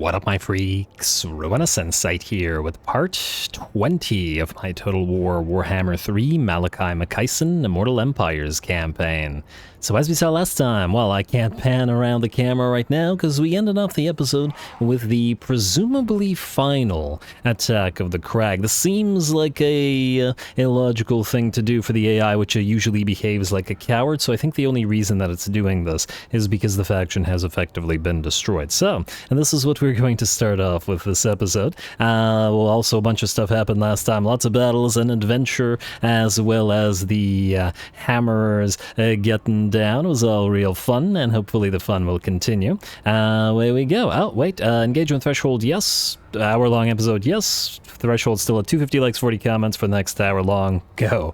What up, my freaks? RuinusInsight here with part 20 of my Total War Warhammer 3 Malakai Makaisson Immortal Empires campaign. So as we saw last time, well, I can't pan around the camera right now because we ended off the episode with the presumably final attack of the Crag. This seems like a illogical thing to do for the AI, which usually behaves like a coward, so I think the only reason that it's doing this is because the faction has effectively been destroyed. So, and this is what we're going to start off with this episode. Well, also a bunch of stuff happened last time, lots of battles and adventure, as well as the hammerers getting down. It was all real fun, and hopefully the fun will continue. Away we go. Oh, wait, engagement threshold, yes. Hour-long episode, yes. Threshold still at 250 likes, 40 comments for the next hour-long. Go.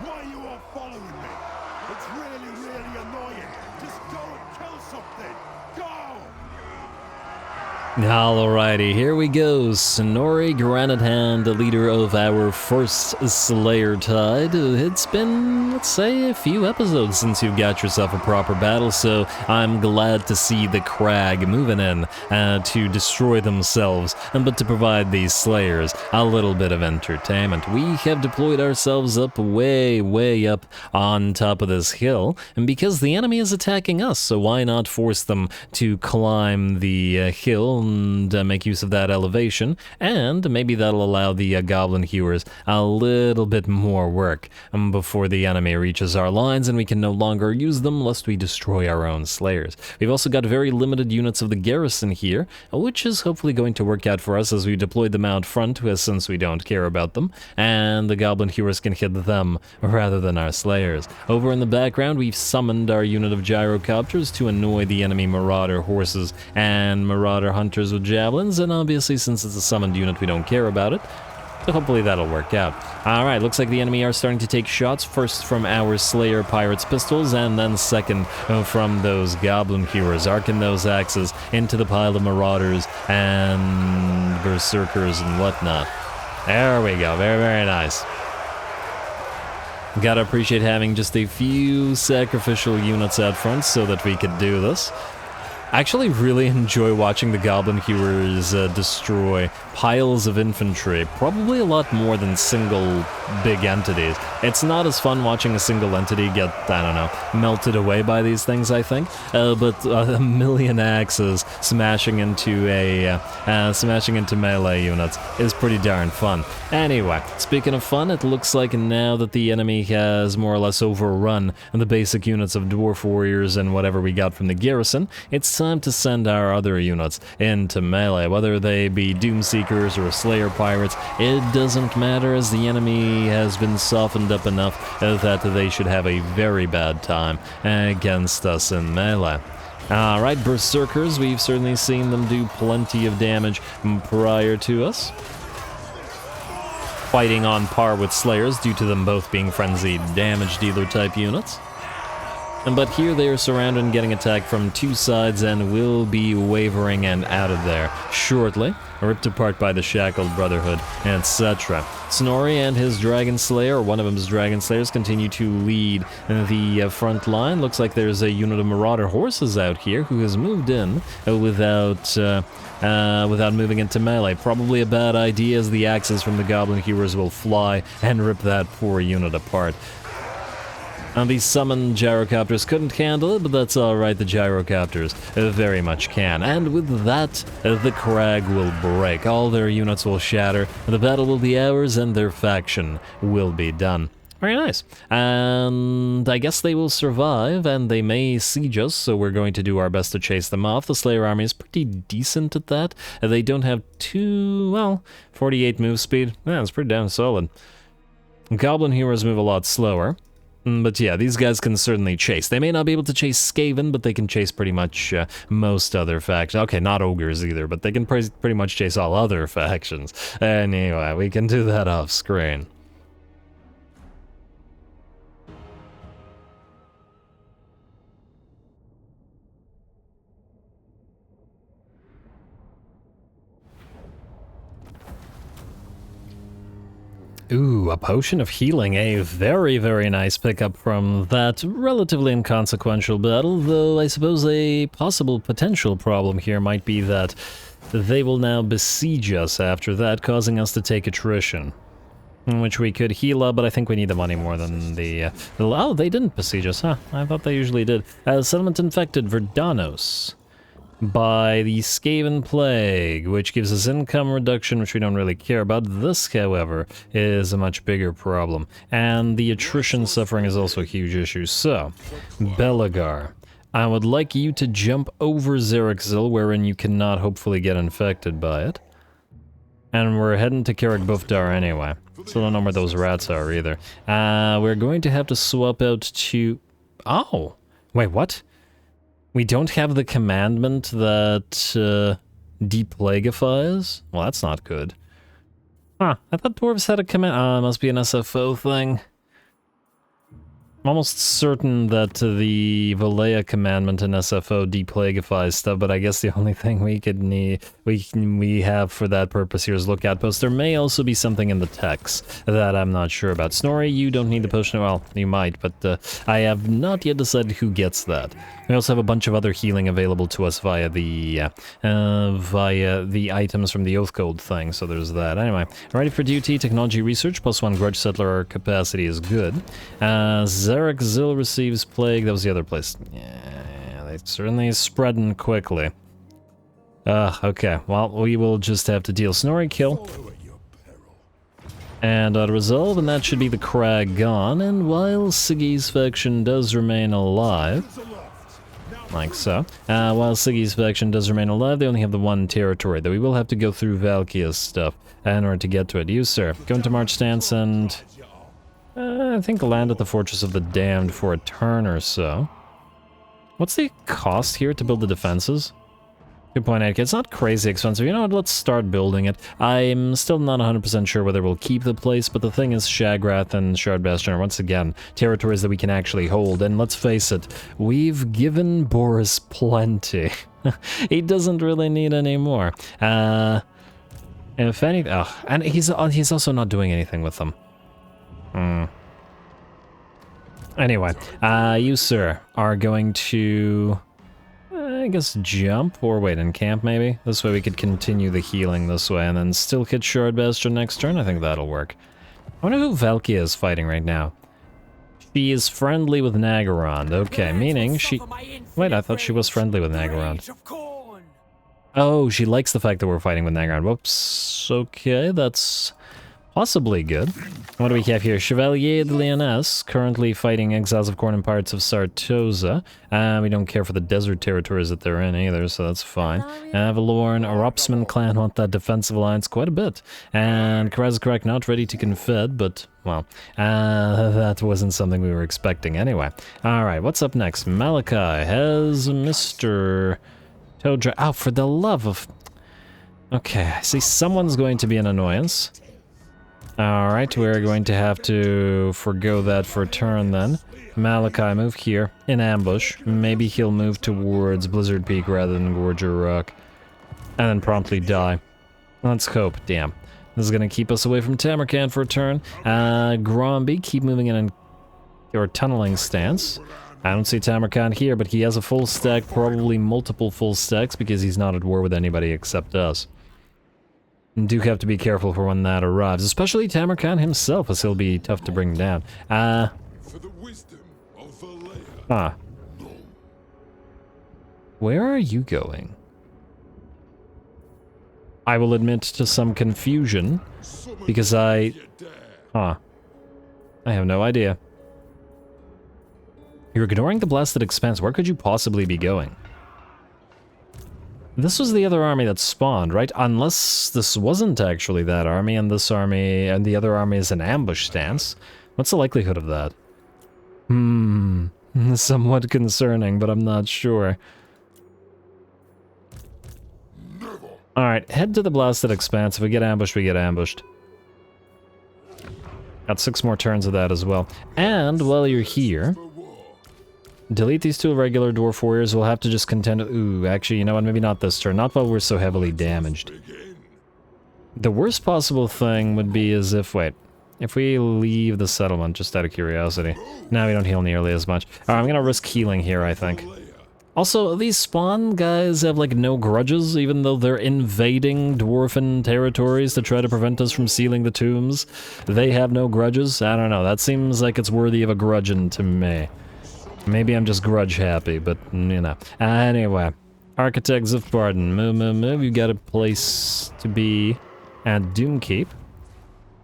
Why are you all following me? It's really annoying. Just go and kill something. Go! Alrighty, here we go. Sonori Granite Hand, the leader of our first Slayer Tide. It's been, let's say, a few episodes since you've got yourself a proper battle, so I'm glad to see the Crag moving in to destroy themselves, but to provide these Slayers a little bit of entertainment. We have deployed ourselves up way up on top of this hill, and because the enemy is attacking us, so why not force them to climb the hill and make use of that elevation, and maybe that'll allow the goblin hewers a little bit more work before the enemy reaches our lines and we can no longer use them lest we destroy our own slayers. We've also got very limited units of the garrison here, which is hopefully going to work out for us as we deployed them out front, since we don't care about them, and the goblin hewers can hit them rather than our slayers. Over in the background, we've summoned our unit of gyrocopters to annoy the enemy marauder horses and marauder hunters with javelins, and obviously since it's a summoned unit we don't care about it, so hopefully that'll work out. Alright, looks like the enemy are starting to take shots, first from our Slayer Pirates pistols, and then second from those Goblin Hewers, arcing those axes into the pile of Marauders and Berserkers and whatnot. There we go, very nice. Gotta appreciate having just a few sacrificial units out front so that we could do this. I actually really enjoy watching the Goblin Hewers destroy piles of infantry, probably a lot more than single big entities. It's not as fun watching a single entity get, I don't know, melted away by these things, I think, but a million axes smashing into melee units is pretty darn fun. Anyway, speaking of fun, it looks like now that the enemy has more or less overrun the basic units of dwarf warriors and whatever we got from the garrison, it's time to send our other units into melee, whether they be Doomseekers or Slayer Pirates. It doesn't matter, as the enemy has been softened up enough that they should have a very bad time against us in melee. Alright, Berserkers, we've certainly seen them do plenty of damage prior to us, fighting on par with Slayers due to them both being frenzied damage dealer type units. But here they are surrounded and getting attacked from two sides and will be wavering and out of there shortly, ripped apart by the Shackled Brotherhood, etc. Snorri and his Dragon Slayer, or one of his Dragon Slayers, continue to lead the front line. Looks like there's a unit of Marauder horses out here who has moved in without moving into melee. Probably a bad idea, as the axes from the Goblin Hewers will fly and rip that poor unit apart. These summoned gyrocopters couldn't handle it, but that's alright, the gyrocopters very much can. And with that, the Crag will break. All their units will shatter, the battle will be ours, and their faction will be done. Very nice. And I guess they will survive, and they may siege us, so we're going to do our best to chase them off. The Slayer army is pretty decent at that. They don't have 48 move speed. Yeah, it's pretty damn solid. Goblin Hewers move a lot slower. But yeah, these guys can certainly chase. They may not be able to chase Skaven, but they can chase pretty much most other factions. Okay, not ogres either, but they can pretty much chase all other factions. Anyway, we can do that off screen. Ooh, a potion of healing, a very, very nice pickup from that relatively inconsequential battle, though I suppose a possible potential problem here might be that they will now besiege us after that, causing us to take attrition. In which we could heal up, but I think we need the money more than the... oh, they didn't besiege us, huh? I thought they usually did. Settlement infected, Verdanos. By the Skaven Plague, which gives us income reduction, which we don't really care about. This, however, is a much bigger problem. And the attrition suffering is also a huge issue. So, Belagar, I would like you to jump over Xerexil, wherein you cannot hopefully get infected by it. And we're heading to Carrick Bufdar anyway. Still don't know where those rats are either. We're going to have to swap out to... Oh! Wait, what? We don't have the commandment that deplagifies? Well, that's not good. Huh, I thought dwarves had a command... it must be an SFO thing. I'm almost certain that the Valea commandment in SFO deplagifies stuff, but I guess the only thing we could need, we have for that purpose here is look outpost. There may also be something in the text that I'm not sure about. Snorri, you don't need the potion. Well, you might, but I have not yet decided who gets that. We also have a bunch of other healing available to us via the items from the Oath Code thing, so there's that. Anyway, ready for duty, technology research, +1 grudge settler capacity is good. Xerexil receives plague, that was the other place. Yeah, they certainly spreading quickly. Okay, well, we will just have to deal Snorri kill. And resolve, and that should be the crag gone, and while Siggy's faction does remain alive, like so. While Siggy's faction does remain alive, they only have the one territory, though we will have to go through Valkia's stuff in order to get to it. You, sir, go into march stance and... I think land at the Fortress of the Damned for a turn or so. What's the cost here to build the defenses? 2.8k. It's not crazy expensive. You know what? Let's start building it. I'm still not 100% sure whether we'll keep the place, but the thing is Shagrath and Shard Bastion are once again territories that we can actually hold. And let's face it, we've given Boris plenty. He doesn't really need any more. If anything... Oh, and he's also not doing anything with them. Anyway, you, sir, are going to... I guess jump, or wait, encamp maybe? This way we could continue the healing this way, and then still hit Shard Bastion next turn. I think that'll work. I wonder who Valkia is fighting right now. She is friendly with Nagarond. Okay, meaning she... Wait, I thought she was friendly with Nagarond. Oh, she likes the fact that we're fighting with Nagarond. Whoops. Okay, that's... possibly good. What do we have here? Chevalier de Lyonesse, currently fighting Exiles of Khorne and Pirates of Sartosa. We don't care for the desert territories that they're in either, so that's fine. Avalorn, Oropsman clan want that defensive alliance quite a bit. And Karazakarak not ready to confed, but, well, that wasn't something we were expecting anyway. Alright, what's up next? Malachi has Mr. Todra... Oh, for the love of... Okay, I see someone's going to be an annoyance. Alright, we're going to have to forgo that for a turn then. Malachi, move here, in ambush. Maybe he'll move towards Blizzard Peak rather than Gorger Rock. And then promptly die. Let's hope, damn. This is gonna keep us away from Tamarkan for a turn. Gromby, keep moving in your tunneling stance. I don't see Tamarkan here, but he has a full stack, probably multiple full stacks, because he's not at war with anybody except us. Do have to be careful for when that arrives, especially Tamarkan himself, as he'll be tough to bring down. Where are you going? I will admit to some confusion, because I have no idea. You're ignoring the Blasted Expanse. Where could you possibly be going? This was the other army that spawned, right? Unless this wasn't actually that army, and this army, and the other army is an ambush stance. What's the likelihood of that? Somewhat concerning, but I'm not sure. Alright, head to the Blasted Expanse. If we get ambushed, we get ambushed. Got 6 more turns of that as well. And while you're here... delete these 2 regular dwarf warriors. We'll have to just contend... Ooh, actually, you know what? Maybe not this turn. Not while we're so heavily damaged. The worst possible thing would be as if... Wait. if we leave the settlement, just out of curiosity. Now we don't heal nearly as much. Alright, I'm gonna risk healing here, I think. Also, these spawn guys have, like, no grudges, even though they're invading dwarven territories to try to prevent us from sealing the tombs. They have no grudges? I don't know, that seems like it's worthy of a grudging to me. Maybe I'm just grudge happy, but, you know. Anyway, Architects of Pardon, move, you got a place to be at Doomkeep.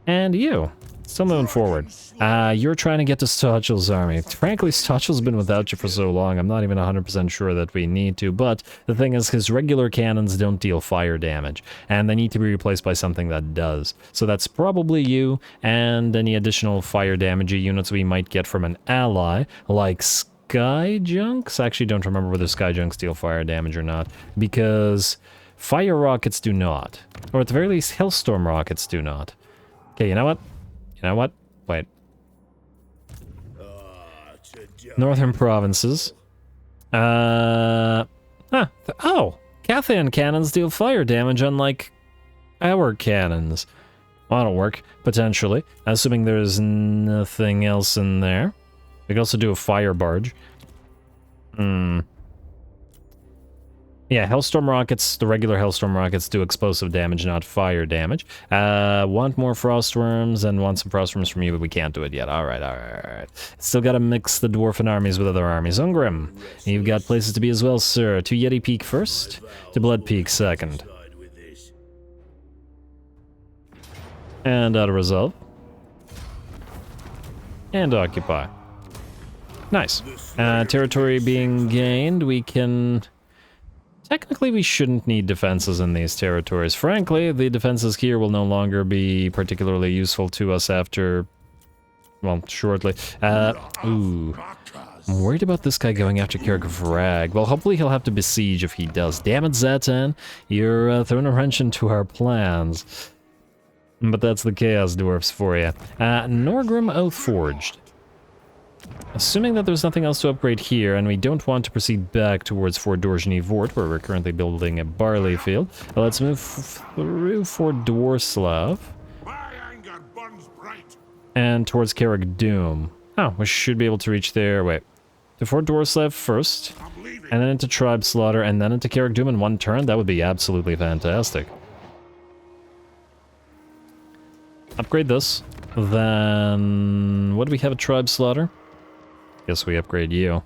And you, still moving forward. You're trying to get to Stochel's army. Frankly, Stochel's been without you for so long, I'm not even 100% sure that we need to, but the thing is, his regular cannons don't deal fire damage, and they need to be replaced by something that does. So that's probably you, and any additional fire damagey units we might get from an ally, like Sky Junks? I actually don't remember whether Sky Junks deal fire damage or not, because fire rockets do not. Or at the very least, Hailstorm rockets do not. Okay, you know what? You know what? Wait. Northern provinces. Oh! Cathan cannons deal fire damage unlike our cannons. Well, that'll work, potentially. Assuming there's nothing else in there. We could also do a fire barge. Yeah, Hellstorm rockets, the regular Hellstorm rockets do explosive damage, not fire damage. Want more Frostworms and want some Frostworms from you, but we can't do it yet. Alright. Still gotta mix the Dwarfen armies with other armies. Ungrim, you've got places to be as well, sir. To Yeti Peak first, to Blood Peak second. And Auto Resolve. And Occupy. Nice. Territory being gained, we can... Technically, we shouldn't need defenses in these territories. Frankly, the defenses here will no longer be particularly useful to us after... well, shortly. Ooh. I'm worried about this guy going after Vrag. Well, hopefully he'll have to besiege if he does. Damn it, Zatan. You're throwing a wrench into our plans. But that's the Chaos Dwarfs for you. Norgrim Oathforged. Assuming that there's nothing else to upgrade here, and we don't want to proceed back towards Fort Dorjny Vort, where we're currently building a barley field, let's move through Fort Dwarslav. And towards Carrick Doom. Oh, we should be able to reach there. Wait. To Fort Dwarslav first, and then into Tribe Slaughter, and then into Carrick Doom in one turn? That would be absolutely fantastic. Upgrade this. Then... what do we have at Tribe Slaughter? Guess we upgrade you.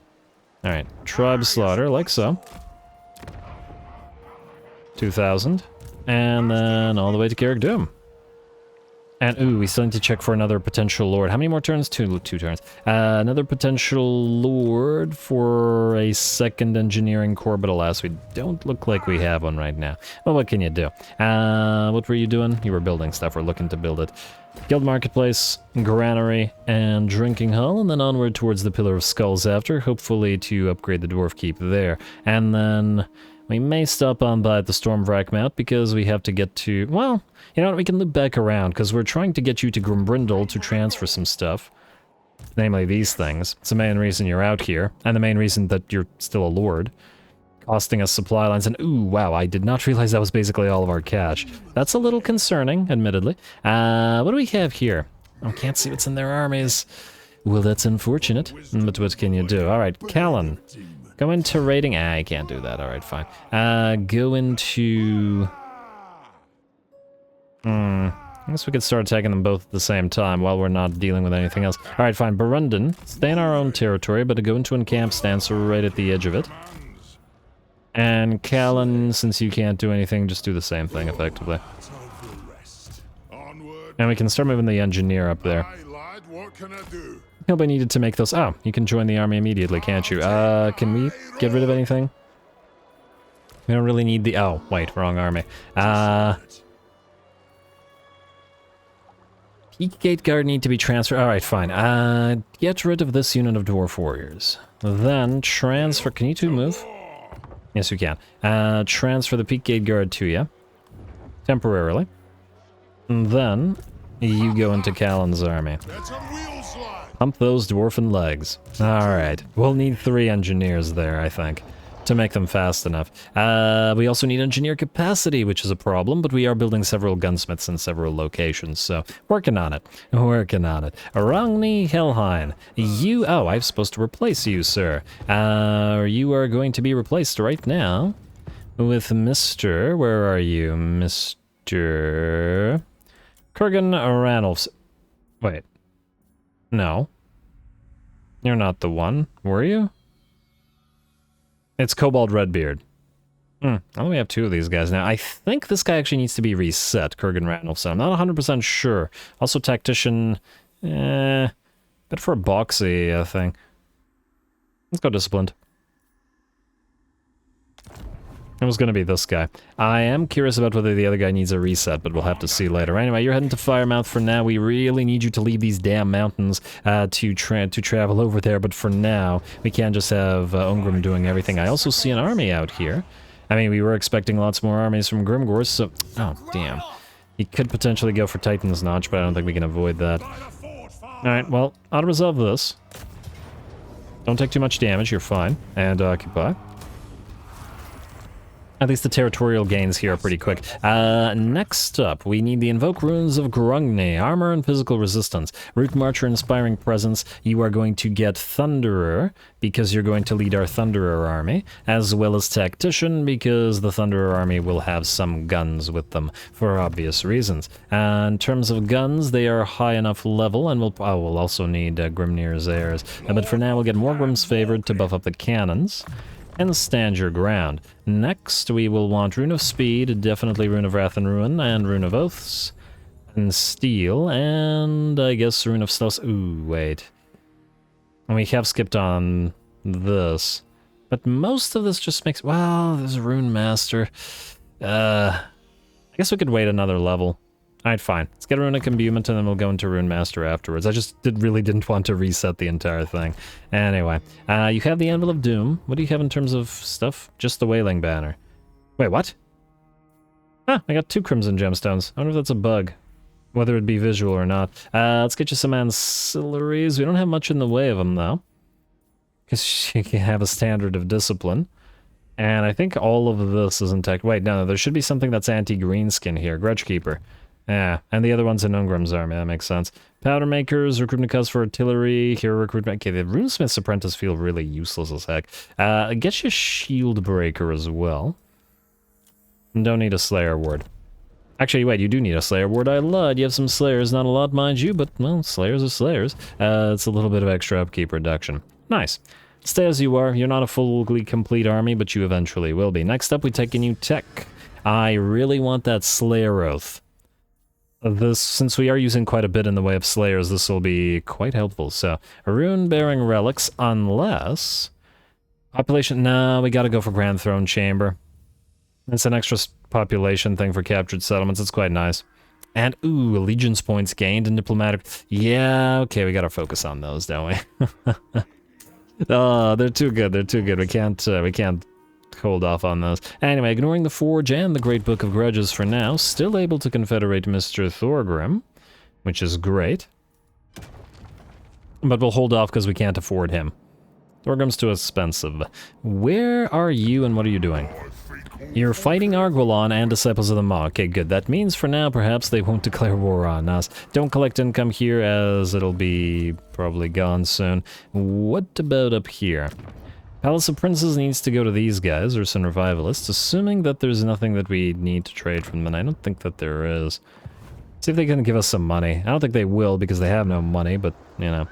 Alright, Tribe Slaughter, like so. 2,000. And then all the way to Carrick Doom. And, ooh, we still need to check for another potential lord. How many more turns? Two turns. Another potential lord for a second engineering corps, but alas, we don't look like we have one right now. Well, what can you do? What were you doing? You were building stuff. We're looking to build it. Guild Marketplace, Granary, and Drinking Hall, and then onward towards the Pillar of Skulls after, hopefully to upgrade the Dwarf Keep there. And then we may stop on by at the Stormvrak Mount because we have to get to... well, you know what, we can loop back around because we're trying to get you to Grimbrindle to transfer some stuff. Namely these things. It's the main reason you're out here, and the main reason that you're still a lord. Costing us supply lines, and ooh, wow, I did not realize that was basically all of our cash. That's a little concerning, admittedly. What do we have here? I can't see what's in their armies. Well, that's unfortunate, but what can you do? Alright, Callan. Go into raiding. I can't do that. Alright, fine. Go into... I guess we could start attacking them both at the same time while we're not dealing with anything else. Alright, fine. Burundan. Stay in our own territory, but to go into a camp stance right at the edge of it. And Callan, since you can't do anything, just do the same thing, effectively. And we can start moving the engineer up there. Nobody needed to make those... oh, you can join the army immediately, can't you? Can we get rid of anything? We don't really need the... oh, wait, wrong army. Peakgate Guard need to be transferred. Alright, fine. Get rid of this unit of Dwarf Warriors. Then transfer... can you two move? Yes, we can. Transfer the Peakgate Guard to you. Temporarily. And then, you go into Callan's army. Pump those dwarfen legs. Alright. We'll need 3 engineers there, I think. to make them fast enough. We also need engineer capacity, which is a problem, but we are building several gunsmiths in several locations, so working on it. Working on it. Grungni Helheim, you... Oh, I'm supposed to replace you, sir. You are going to be replaced right now with Mr... Where are you? Mr... Kurgan Ranulfs. Wait. No. You're not the one, were you? It's Cobalt Redbeard. I only have 2 of these guys now. I think this guy actually needs to be reset, Kurgan Ranulfs. I'm not 100% sure. Also Tactician, but for a boxy, I think. Let's go Disciplined. It was going to be this guy. I am curious about whether the other guy needs a reset, but we'll have to see later. Anyway, you're heading to Firemouth for now. We really need you to leave these damn mountains to travel over there, but for now, we can't just have Ungrim doing everything. I also see an army out here. I mean, we were expecting lots more armies from Grimgors, so... Oh, damn. He could potentially go for Titan's Notch, but I don't think we can avoid that. Alright, well, I'll resolve this. Don't take too much damage, you're fine. And occupy. At least the territorial gains here are pretty quick. Next up, we need the Invoke Runes of Grungni. Armor and physical resistance. Root Marcher, Inspiring Presence. You are going to get Thunderer, because you're going to lead our Thunderer army, as well as Tactician, because the Thunderer army will have some guns with them, for obvious reasons. In terms of guns, they are high enough level, and we'll also need Grimnir's Heirs. But for now, we'll get more Grim's Favored to buff up the cannons. And stand your ground. Next, we will want Rune of Speed, definitely Rune of Wrath and Ruin, and Rune of Oaths, and Steel, and I guess Rune of Stealth. Ooh, wait. And we have skipped on this. But most of this just makes... Well, there's a Rune Master. I guess we could wait another level. Alright, fine. Let's get a Runic Imbuement and then we'll go into Rune Master afterwards. I just really didn't want to reset the entire thing. Anyway, you have the Anvil of Doom. What do you have in terms of stuff? Just the Wailing Banner. Wait, what? Ah, I got 2 Crimson Gemstones. I wonder if that's a bug. Whether it be visual or not. Let's get you some ancillaries. We don't have much in the way of them, though. Because you can have a standard of discipline. And I think all of this is intact. Wait, no, there should be something that's anti-greenskin here. Grudge Keeper. Yeah, and the other one's in Ungrim's army, that makes sense. Powder Makers, Recruitment Cost for Artillery, Hero Recruitment. Okay, the Runesmith's Apprentice feel really useless as heck. Get you Shield Breaker as well. And don't need a Slayer Ward. Actually, wait, you do need a Slayer Ward. I lied, you have some Slayers, not a lot, mind you, but, well, Slayers are Slayers. It's a little bit of extra upkeep reduction. Nice. Stay as you are. You're not a fully complete army, but you eventually will be. Next up, we take a new tech. I really want that Slayer Oath. Since we are using quite a bit in the way of Slayers, this will be quite helpful. So, Rune-bearing relics, unless... Population... No, we gotta go for Grand Throne Chamber. It's an extra population thing for captured settlements. It's quite nice. And, ooh, allegiance points gained in diplomatic... Yeah, okay, we gotta focus on those, don't we? Oh, they're too good, they're too good. We can't hold off on those. Anyway, ignoring the Forge and the Great Book of Grudges for now, still able to confederate Mr. Thorgrim, which is great. But we'll hold off because we can't afford him. Thorgrim's too expensive. Where are you and what are you doing? You're fighting Arguelon and Disciples of the Maw. Okay, good. That means for now, perhaps they won't declare war on us. Don't collect income here as it'll be probably gone soon. What about up here? Palace of Princes needs to go to these guys, or some Revivalists, assuming that there's nothing that we need to trade from them, and I don't think that there is. See if they can give us some money. I don't think they will, because they have no money, but, you know.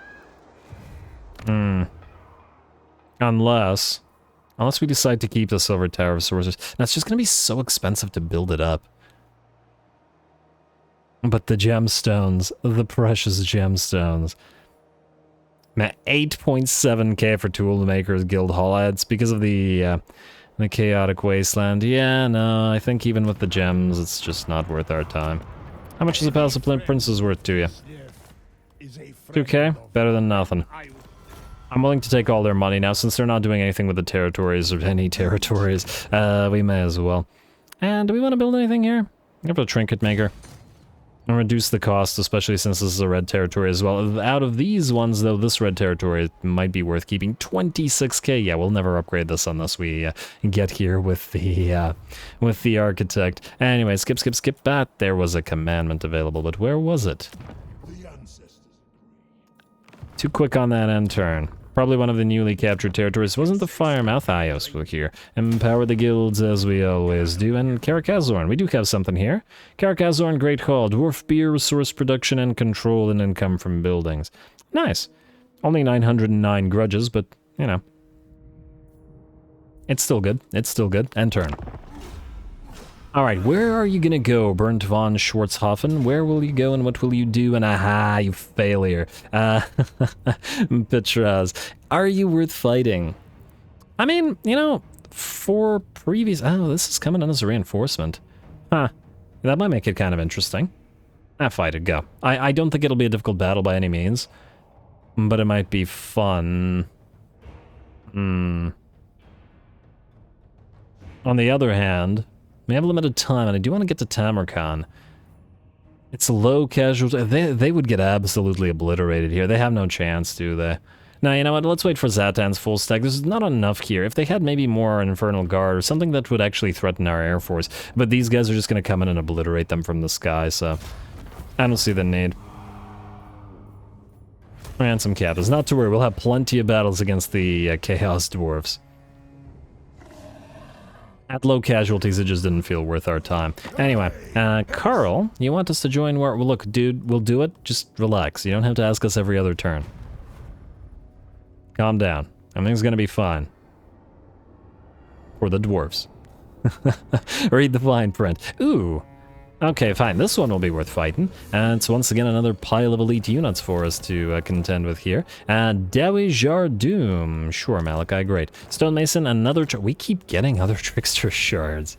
Unless we decide to keep the Silver Tower of Sorcerers. Now, it's just going to be so expensive to build it up. But the gemstones, the precious gemstones... 8.7k for Toolmaker's Guild Hall. It's because of the Chaotic Wasteland. Yeah, no, I think even with the gems, it's just not worth our time. How much is a Palace of Princes worth to you? 2k? Better than nothing. I'm willing to take all their money now, since they're not doing anything with the territories, or any territories. We may as well. And do we want to build anything here? We have a Trinket Maker. And reduce the cost, especially since this is a red territory as well. Out of these ones, though, this red territory might be worth keeping. 26k. Yeah, we'll never upgrade this unless we get here with the architect. Anyway, skip. That there was a commandment available, but where was it? Too quick on that end turn. Probably one of the newly captured territories. Wasn't the Firemouth? Ios were here. Empower the guilds as we always do. And Karakazorn. We do have something here. Karakazorn Great Hall. Dwarf beer, resource production, and control and income from buildings. Nice. Only 909 grudges, but, you know. It's still good. It's still good. End turn. Alright, where are you gonna go, Bernd von Schwarzhofen? Where will you go and what will you do? And aha, you failure. Petraz, are you worth fighting? I mean, you know, for previous... Oh, this is coming in as a reinforcement. Huh. That might make it kind of interesting. Fight it, go. I don't think it'll be a difficult battle by any means. But it might be fun. On the other hand... We have limited time, and I do want to get to Tamarkan. It's low casualty. They would get absolutely obliterated here. They have no chance, do they? Now, you know what? Let's wait for Zatan's full stack. There's not enough here. If they had maybe more Infernal Guard or something that would actually threaten our Air Force. But these guys are just going to come in and obliterate them from the sky, so... I don't see the need. Ransom captives. Not to worry, we'll have plenty of battles against the Chaos Dwarfs. At low casualties, it just didn't feel worth our time. Anyway, Carl, you want us to join war? Well, look, dude, we'll do it. Just relax. You don't have to ask us every other turn. Calm down. Everything's gonna be fine. For the dwarves. Read the fine print. Ooh. Okay, fine. This one will be worth fighting. And it's once again another pile of elite units for us to contend with here. Dawi Jardoom. Sure, Malachi, great. Stonemason, another... We keep getting other Trickster shards.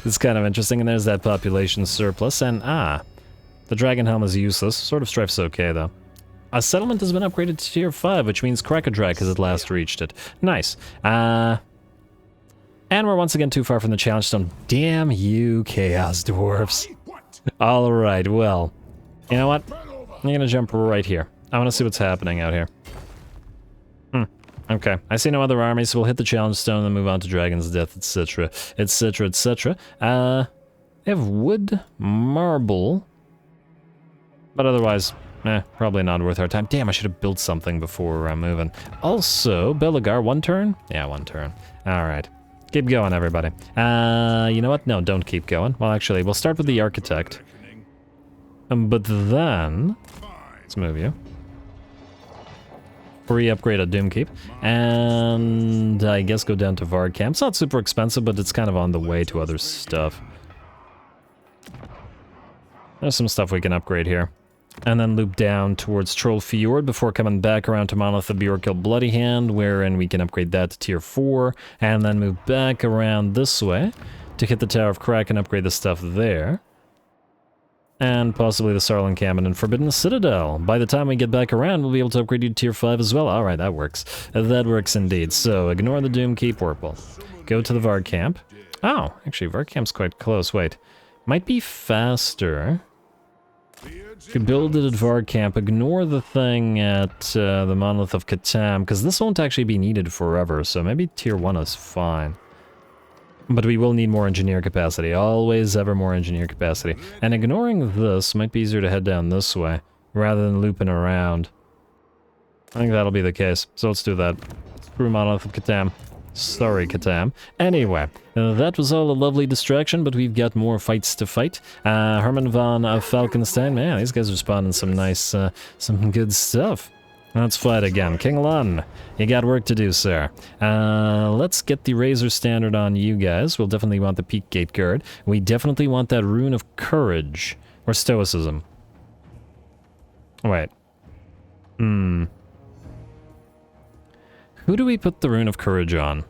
It's kind of interesting, and there's that population surplus. And, the Dragon Helm is useless. Sword of Strife's okay, though. A settlement has been upgraded to tier 5, which means Krakadrak has at last reached it. Nice. And we're once again too far from the challenge stone. Damn you, Chaos Dwarfs. Alright, well. You know what? I'm gonna jump right here. I wanna see what's happening out here. Okay. I see no other armies, so we'll hit the challenge stone and then move on to Dragon's Death, etc. etc. etc. They have wood, marble. But otherwise, probably not worth our time. Damn, I should have built something before moving. Also, Belagar, one turn? Yeah, one turn. Alright. Keep going, everybody. You know what? No, don't keep going. Well, actually, we'll start with the architect. But then... Let's move you. Free upgrade at Doomkeep. And I guess go down to Vard Camp. It's not super expensive, but it's kind of on the way to other stuff. There's some stuff we can upgrade here. And then loop down towards Troll Fjord before coming back around to Monolith of Bjorkil Bloody Hand, wherein we can upgrade that to tier 4, and then move back around this way to hit the Tower of Crack and upgrade the stuff there. And possibly the Sarlin Cabin and Forbidden Citadel. By the time we get back around, we'll be able to upgrade you to tier 5 as well. Alright, that works. That works indeed. So, ignore the Doomkeep Purple. Go to the Vard Camp. Oh, actually, Vard Camp's quite close. Wait. Might be faster... You could build it at Vard Camp, ignore the thing at the Monolith of Catan, because this won't actually be needed forever, so maybe tier 1 is fine. But we will need more engineer capacity, always ever more engineer capacity. And ignoring this might be easier to head down this way, rather than looping around. I think that'll be the case, so let's do that. Screw Monolith of Catan. Sorry, Catan. Anyway, that was all a lovely distraction, but we've got more fights to fight. Herman von Falkenstein, man, these guys are spawning some nice, some good stuff. Let's fight again. King Lun, you got work to do, sir. Let's get the Razor Standard on you guys. We'll definitely want the Peak Gate Guard. We definitely want that Rune of Courage. Or Stoicism. Wait. Who do we put the Rune of Courage on?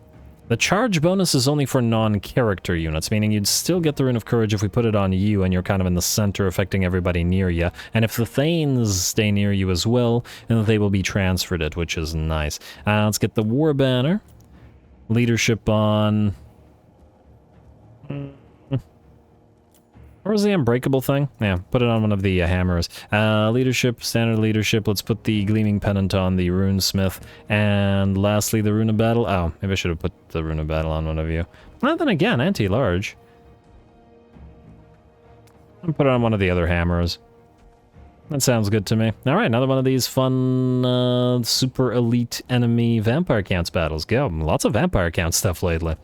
The charge bonus is only for non-character units, meaning you'd still get the Rune of Courage if we put it on you and you're kind of in the center affecting everybody near you. And if the Thanes stay near you as well, then they will be transferred it, which is nice. Let's get the War Banner. Leadership on... Or was the unbreakable thing? Yeah, put it on one of the hammers. Leadership, standard leadership. Let's put the gleaming pennant on the runesmith. And lastly, the rune of battle. Oh, maybe I should have put the rune of battle on one of you. Well, then again, anti-large. I'll put it on one of the other hammers. That sounds good to me. Alright, another one of these fun, super elite enemy vampire counts battles. Go. Lots of vampire count stuff lately.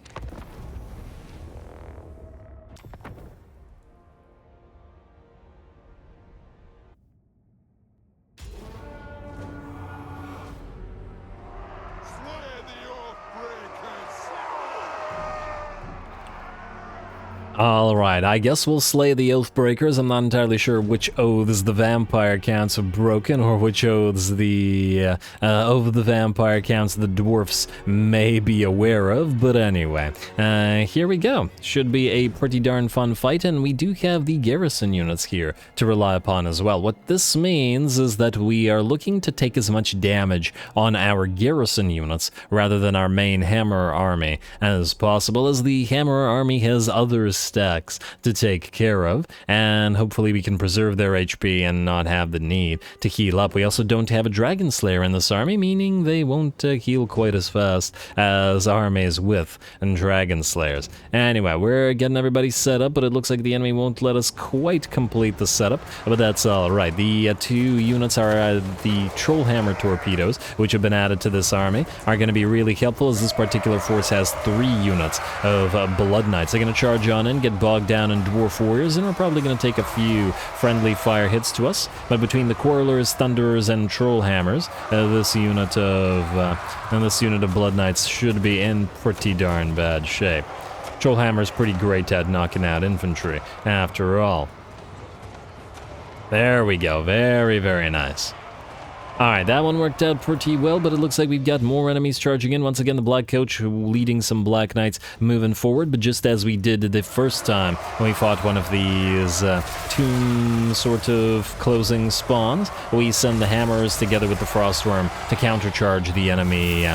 Alright, I guess we'll slay the Oathbreakers. I'm not entirely sure which oaths the vampire counts have broken, or which oaths the vampire counts the dwarfs may be aware of, but anyway. Here we go. Should be a pretty darn fun fight, and we do have the garrison units here to rely upon as well. What this means is that we are looking to take as much damage on our garrison units, rather than our main hammer army, as possible, as the hammer army has other stacks to take care of, and hopefully we can preserve their HP and not have the need to heal up. We also don't have a Dragon Slayer in this army, meaning they won't heal quite as fast as armies with Dragon Slayers. Anyway, we're getting everybody set up, but it looks like the enemy won't let us quite complete the setup, but that's alright. The two units are the Trollhammer torpedoes, which have been added to this army, are going to be really helpful, as this particular force has 3 units of Blood Knights. They're going to charge on in, get bogged down in Dwarf Warriors, and we're probably going to take a few friendly fire hits to us. But between the Quarrelers, Thunderers, and Trollhammers, this unit of Blood Knights should be in pretty darn bad shape. Trollhammer's pretty great at knocking out infantry, after all. There we go. Very, very nice. Alright, that one worked out pretty well, but it looks like we've got more enemies charging in. Once again, the Black Coach leading some Black Knights moving forward, but just as we did the first time when we fought one of these tomb sort of closing spawns, we send the Hammers together with the Frostworm to countercharge the enemy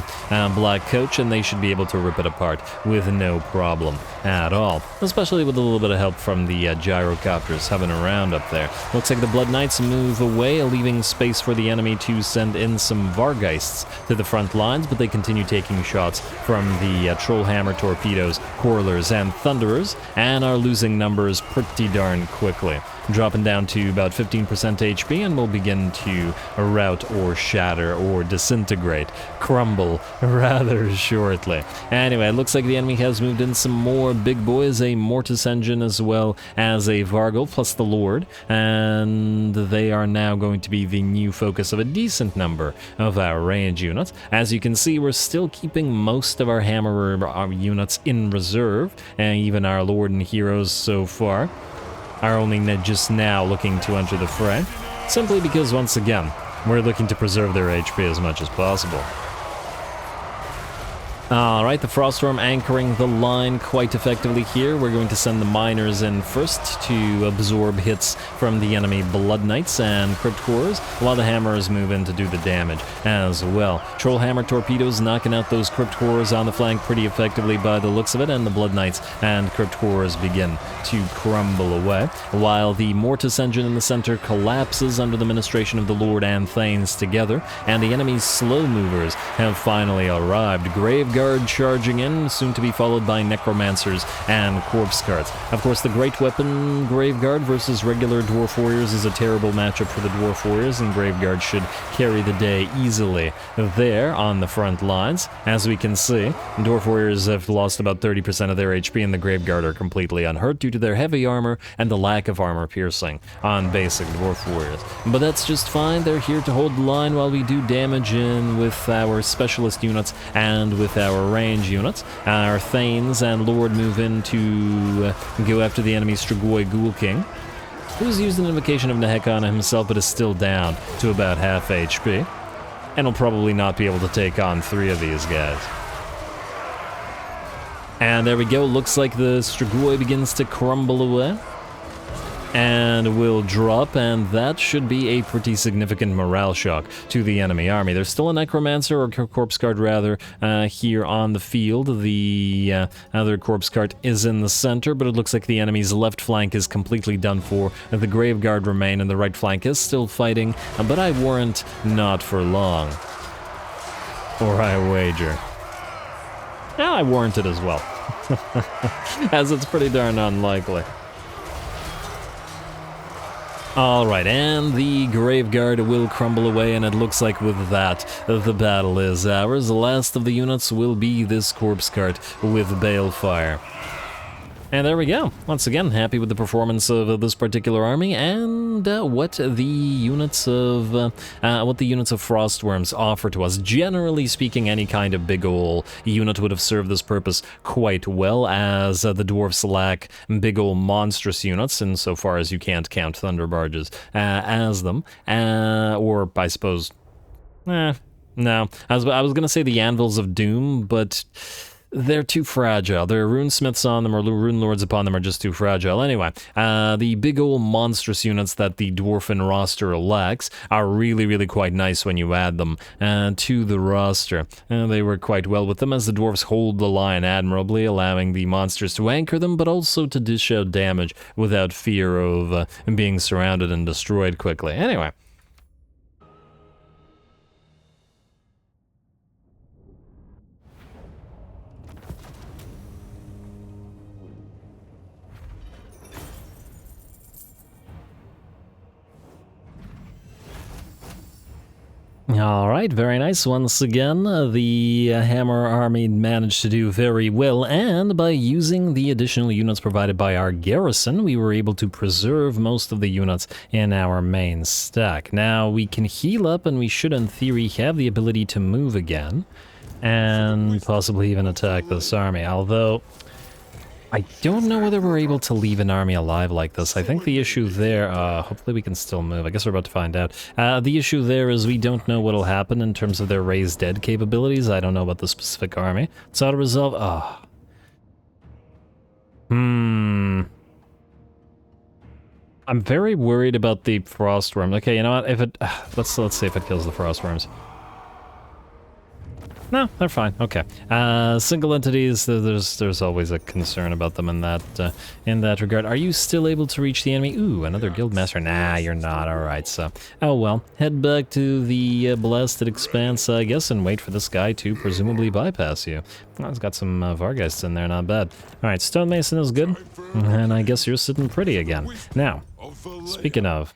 Black Coach, and they should be able to rip it apart with no problem at all, especially with a little bit of help from the gyrocopters hovering around up there. Looks like the Blood Knights move away, leaving space for the enemy to send in some Vargeists to the front lines, but they continue taking shots from the Trollhammer torpedoes, Quarrelers, and Thunderers, and are losing numbers pretty darn quickly, dropping down to about 15% HP, and will begin to rout or shatter or disintegrate, crumble rather shortly. Anyway, it looks like the enemy has moved in some more big boys, a Mortis Engine as well as a Vargal, plus the Lord, and they are now going to be the new focus of a decent number of our range units. As you can see, we're still keeping most of our hammer units in reserve, and even our Lord and Heroes so far are only just now looking to enter the fray, simply because, once again, we're looking to preserve their HP as much as possible. Alright, the Frostworm anchoring the line quite effectively here. We're going to send the Miners in first to absorb hits from the enemy Blood Knights and Crypt Horrors, while the Hammers move in to do the damage as well. Trollhammer torpedoes knocking out those Crypt Horrors on the flank pretty effectively by the looks of it, and the Blood Knights and Crypt Horrors begin to crumble away, while the Mortis Engine in the center collapses under the ministration of the Lord and Thanes together, and the enemy's slow movers have finally arrived. Graveguard charging in, soon to be followed by Necromancers and Corpse Carts. Of course, the Great Weapon Graveguard versus regular Dwarf Warriors is a terrible matchup for the Dwarf Warriors, and Graveguard should carry the day easily there on the front lines. As we can see, Dwarf Warriors have lost about 30% of their HP, and the Graveguard are completely unhurt due to their heavy armor and the lack of armor piercing on basic Dwarf Warriors. But that's just fine. They're here to hold the line while we do damage in with our specialist units and with our range units. Our Thanes and Lord move in to go after the enemy Strigoi Ghoul King, who's used an invocation of Nehek on himself but is still down to about half HP, and will probably not be able to take on 3 of these guys. And there we go, looks like the Strigoi begins to crumble away. and will drop, and that should be a pretty significant morale shock to the enemy army. There's still a necromancer, or corpse guard rather, here on the field. The other corpse guard is in the center, but it looks like the enemy's left flank is completely done for. The grave guard remain, and the right flank is still fighting, but I warrant not for long. Or I wager. Yeah, I warrant it as well. As it's pretty darn unlikely. Alright, and the grave guard will crumble away, and it looks like with that, the battle is ours. The last of the units will be this corpse guard with balefire. And there we go. Once again, happy with the performance of this particular army, and what the units of Frostworms offer to us. Generally speaking, any kind of big ol' unit would have served this purpose quite well, as the dwarfs lack big ol' monstrous units, insofar as you can't count thunder barges as them, or I suppose, no. I was gonna say the anvils of doom, but they're too fragile. Their runesmiths on them or rune lords upon them are just too fragile. Anyway, the big old monstrous units that the dwarfen roster lacks are really, really quite nice when you add them to the roster. They work quite well with them, as the dwarves hold the line admirably, allowing the monsters to anchor them, but also to dish out damage without fear of being surrounded and destroyed quickly. Anyway. Alright, very nice. Once again, the Hammer army managed to do very well, and by using the additional units provided by our garrison, we were able to preserve most of the units in our main stack. Now, we can heal up, and we should, in theory, have the ability to move again, and possibly even attack this army, although I don't know whether we're able to leave an army alive like this. I think the issue there, hopefully we can still move. I guess we're about to find out. The issue there is we don't know what'll happen in terms of their raised dead capabilities. I don't know about the specific army. So how to resolve? I'm very worried about the frostworm. Okay, you know what? If it, let's see if it kills the frostworms. No, they're fine. Okay. Single entities, there's always a concern about them in that regard. Are you still able to reach the enemy? Ooh, another guildmaster. Nah, you're not. All right, so oh well. Head back to the blasted expanse, I guess, and wait for this guy to presumably bypass you. Oh, it's got some Vargeists in there, not bad. All right, stonemason is good, and I guess you're sitting pretty again. Now, speaking of.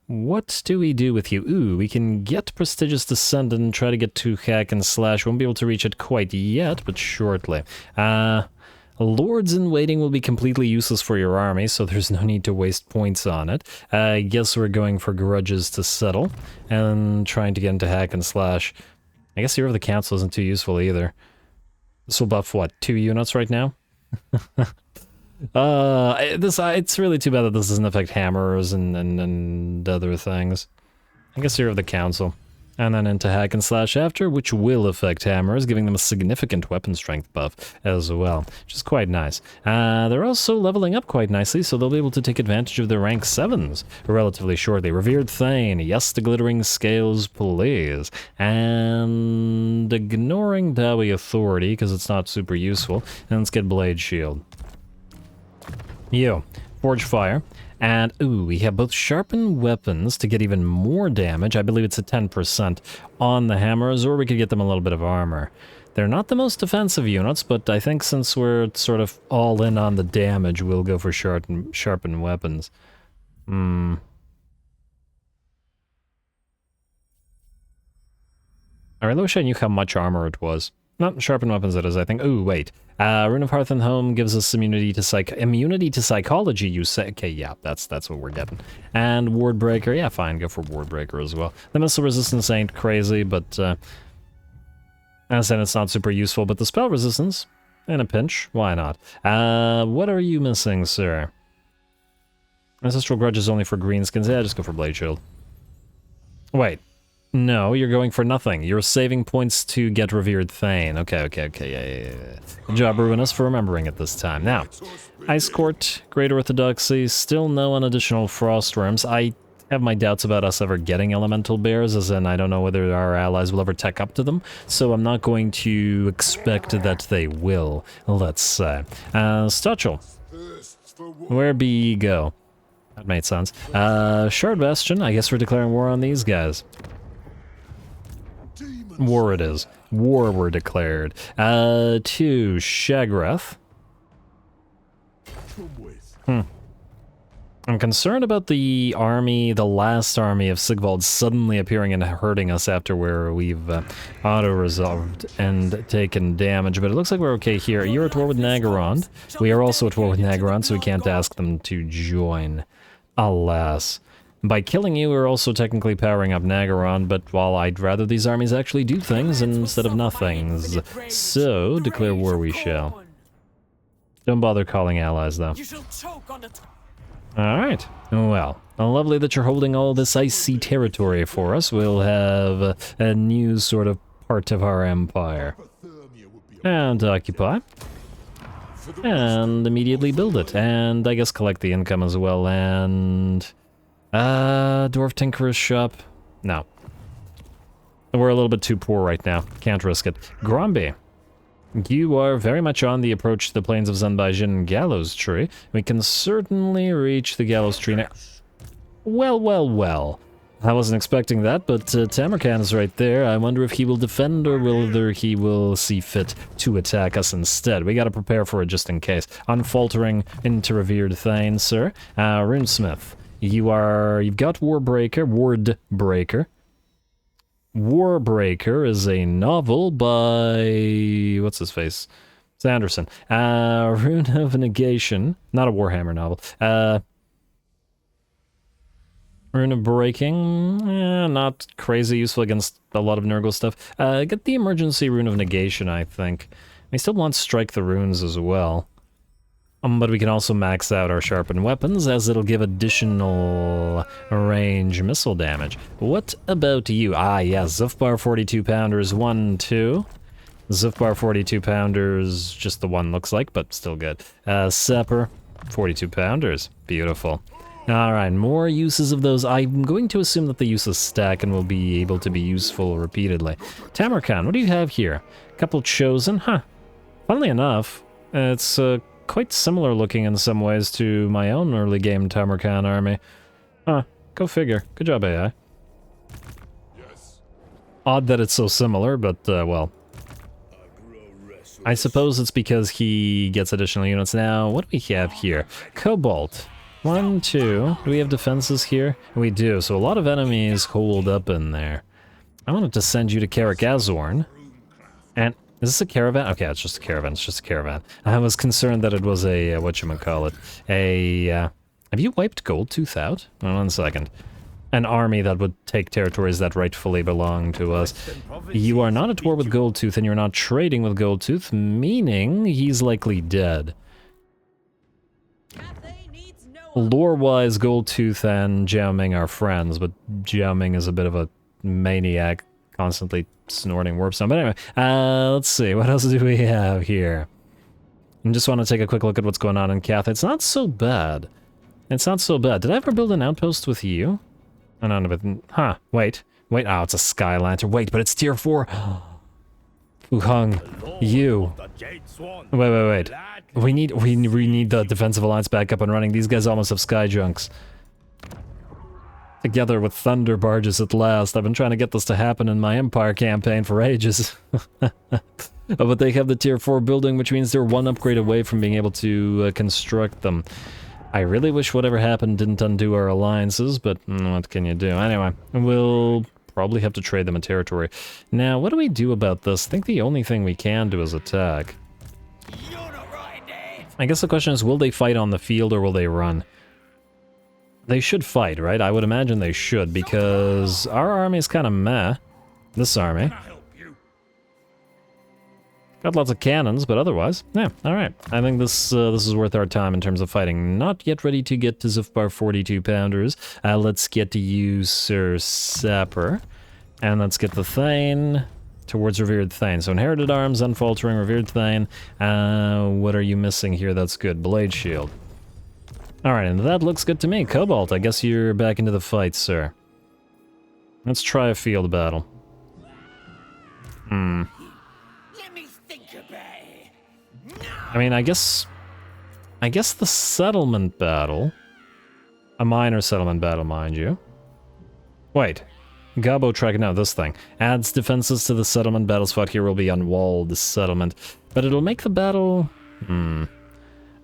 What do we do with you? Ooh, we can get Prestigious Descendant and try to get to Hack and Slash. Won't be able to reach it quite yet, but shortly. Lords in Waiting will be completely useless for your army, so there's no need to waste points on it. I guess we're going for Grudges to settle, and trying to get into Hack and Slash. I guess Hero of the Council isn't too useful either. This will buff, what, 2 units right now? It's really too bad that this doesn't affect hammers and other things. I guess Hero of the Council. And then into Hack and Slash after, which will affect hammers, giving them a significant weapon strength buff as well, which is quite nice. They're also leveling up quite nicely, so they'll be able to take advantage of their rank 7s relatively shortly. Revered Thane, yes to Glittering Scales, please. And ignoring Dowie Authority, because it's not super useful, and let's get Blade Shield. You, Forge Fire, and ooh, we have both Sharpen Weapons to get even more damage. I believe it's a 10% on the hammers, or we could get them a little bit of armor. They're not the most defensive units, but I think since we're sort of all in on the damage, we'll go for Sharpen Weapons. I really wish I knew how much armor it was. Not Sharpen Weapons it is, I think. Ooh, wait. Rune of Hearth and Home gives us immunity to psychology, you say. Okay, yeah, that's what we're getting. And Wardbreaker, yeah, fine, go for Wardbreaker as well. The missile resistance ain't crazy, but as I said, it's not super useful, but the spell resistance, in a pinch, why not? What are you missing, sir? Ancestral Grudge is only for greenskins. Yeah, just go for Blade Shield. Wait. No, you're going for nothing. You're saving points to get Revered Thane. Okay, yeah. Good job, Ruinous, for remembering it this time. Now, Ice Court, Great Orthodoxy, still no on additional Frost Worms. I have my doubts about us ever getting Elemental Bears, as in I don't know whether our allies will ever tech up to them, so I'm not going to expect that they will, let's say. Stuchel, where be ye go? That made sense. Shard Bastion, I guess we're declaring war on these guys. War it is. War were declared. To Shagrath. I'm concerned about the army, the last army of Sigvald suddenly appearing and hurting us after where we've auto-resolved and taken damage, but it looks like we're okay here. You're at war with Naggarond. We are also at war with Naggarond, so we can't ask them to join. Alas. By killing you, we're also technically powering up Naggarond, but while I'd rather these armies actually do things instead of nothings. So, declare war we shall. Don't bother calling allies, though. Alright. Well, lovely that you're holding all this icy territory for us. We'll have a new sort of part of our empire. And occupy. And immediately build it. And I guess collect the income as well, and... Dwarf Tinkerer's Shop? No. We're a little bit too poor right now. Can't risk it. Gromby, you are very much on the approach to the plains of Zanbaijin Gallows Tree. We can certainly reach the Gallows Tree now. Well. I wasn't expecting that, but Tamarkan is right there. I wonder if he will defend or whether he will see fit to attack us instead. We gotta prepare for it just in case. Unfaltering into Revered Thane, sir. Runesmith. You've got Wardbreaker. Warbreaker is a novel by, what's his face? Sanderson. Rune of Negation, not a Warhammer novel. Rune of Breaking, not crazy useful against a lot of Nurgle stuff. Get the emergency Rune of Negation, I think. We still want Strike the Runes as well. But we can also max out our sharpened weapons, as it'll give additional range missile damage. What about you? Ah, yes, Zufbar 42-pounders 1, 2. Zufbar 42-pounders, just the one looks like, but still good. Sapper 42-pounders, beautiful. Alright, more uses of those. I'm going to assume that the uses stack and will be able to be useful repeatedly. Tamarkan, what do you have here? A couple chosen? Huh. Funnily enough, it's quite similar looking in some ways to my own early game Tamarkan army. Huh, go figure. Good job, AI. Yes. Odd that it's so similar, but, well. I suppose it's because he gets additional units. Now, what do we have here? Cobalt. 1, 2. Do we have defenses here? We do, so a lot of enemies hold up in there. I wanted to send you to Karakazorn. And is this a caravan? Okay, it's just a caravan. It's just a caravan. I was concerned that it was a, whatchamacallit, have you wiped Goldtooth out? Oh, 1 second. An army that would take territories that rightfully belong to us. You are not at war with Goldtooth, and you're not trading with Goldtooth, meaning he's likely dead. Lore-wise, Goldtooth and Jiaoming are friends, but Jiaoming is a bit of a maniac, constantly snorting warp stone. But anyway, let's see, what else do we have here? I just want to take a quick look at what's going on in Cath. It's not so bad. It's not so bad. Did I ever build an outpost with you? Oh, no, but, huh, wait. Oh, it's a Sky Lantern. Wait, but it's tier 4. Fuheng, you. Wait. We need the Defensive Alliance back up and running. These guys almost have Sky Junks. Together with Thunder Barges at last. I've been trying to get this to happen in my Empire campaign for ages. But they have the tier 4 building, which means they're 1 upgrade away from being able to construct them. I really wish whatever happened didn't undo our alliances, but what can you do? Anyway, we'll probably have to trade them a territory. Now, what do we do about this? I think the only thing we can do is attack. I guess the question is, will they fight on the field or will they run? They should fight, right? I would imagine they should, because our army is kind of meh. This army. Got lots of cannons, but otherwise, yeah, alright. I think this is worth our time in terms of fighting. Not yet ready to get to Zufbar 42-pounders. Let's get to you, Sir Sapper. And let's get the Thane towards Revered Thane. So Inherited Arms, Unfaltering, Revered Thane. What are you missing here? That's good. Blade Shield. Alright, and that looks good to me. Cobalt, I guess you're back into the fight, sir. Let's try a field battle. Let me think about it. No. I mean, I guess the settlement battle, a minor settlement battle, mind you. Wait, Gabo track, no, this thing. Adds defenses to the settlement. Battles fought here will be unwalled settlement. But it'll make the battle...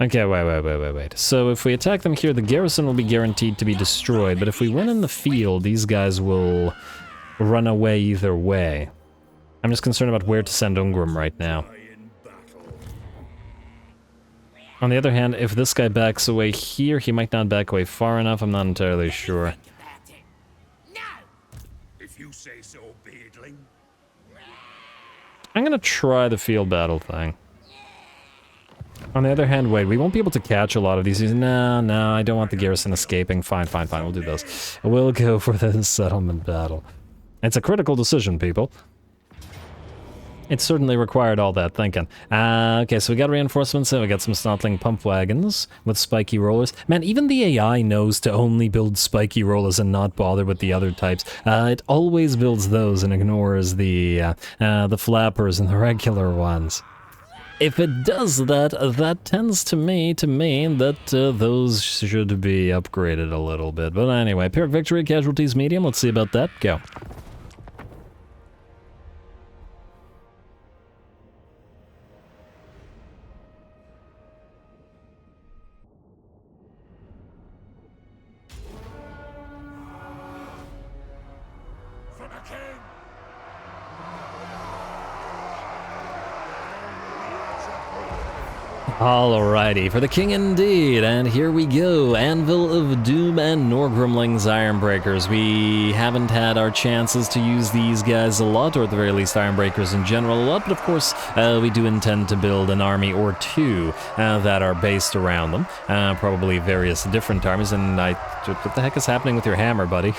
Okay, wait. So if we attack them here, the garrison will be guaranteed to be destroyed. But if we win in the field, these guys will run away either way. I'm just concerned about where to send Ungrim right now. On the other hand, if this guy backs away here, he might not back away far enough. I'm not entirely sure. I'm gonna try the field battle thing. On the other hand, wait, we won't be able to catch a lot of these. No, I don't want the garrison escaping. Fine, we'll do this. We'll go for the settlement battle. It's a critical decision, people. It certainly required all that thinking. Okay, so we got reinforcements, and we got some snotling pump wagons with spiky rollers. Man, even the AI knows to only build spiky rollers and not bother with the other types. It always builds those and ignores the flappers and the regular ones. If it does that, that tends to me to mean that those should be upgraded a little bit. But anyway, Pyrrhic Victory, casualties medium, let's see about that, go. Alrighty, for the king indeed, and here we go. Anvil of Doom and Norgrimling's Ironbreakers. We haven't had our chances to use these guys a lot, or at the very least Ironbreakers in general a lot, but of course we do intend to build an army or two that are based around them. Probably various different armies, and what the heck is happening with your hammer, buddy?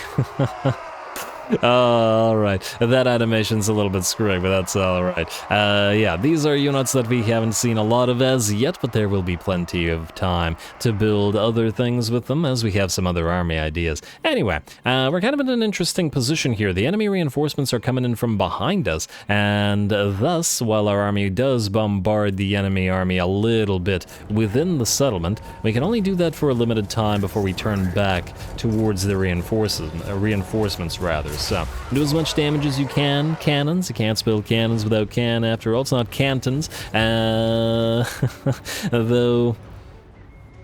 Alright, that animation's a little bit screwing, but that's alright. Yeah, these are units that we haven't seen a lot of as yet, but there will be plenty of time to build other things with them, as we have some other army ideas. Anyway, we're kind of in an interesting position here. The enemy reinforcements are coming in from behind us, and thus, while our army does bombard the enemy army a little bit within the settlement, we can only do that for a limited time before we turn back towards the reinforcements rather. So, do as much damage as you can. Cannons, you can't spell cannons without can after all. It's not cantons. Though,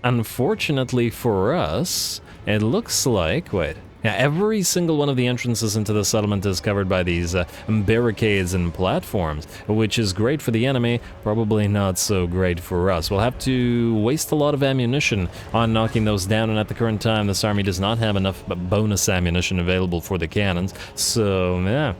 unfortunately for us, it looks like, wait. Yeah, every single one of the entrances into the settlement is covered by these barricades and platforms, which is great for the enemy, probably not so great for us. We'll have to waste a lot of ammunition on knocking those down, and at the current time, this army does not have enough bonus ammunition available for the cannons, so yeah.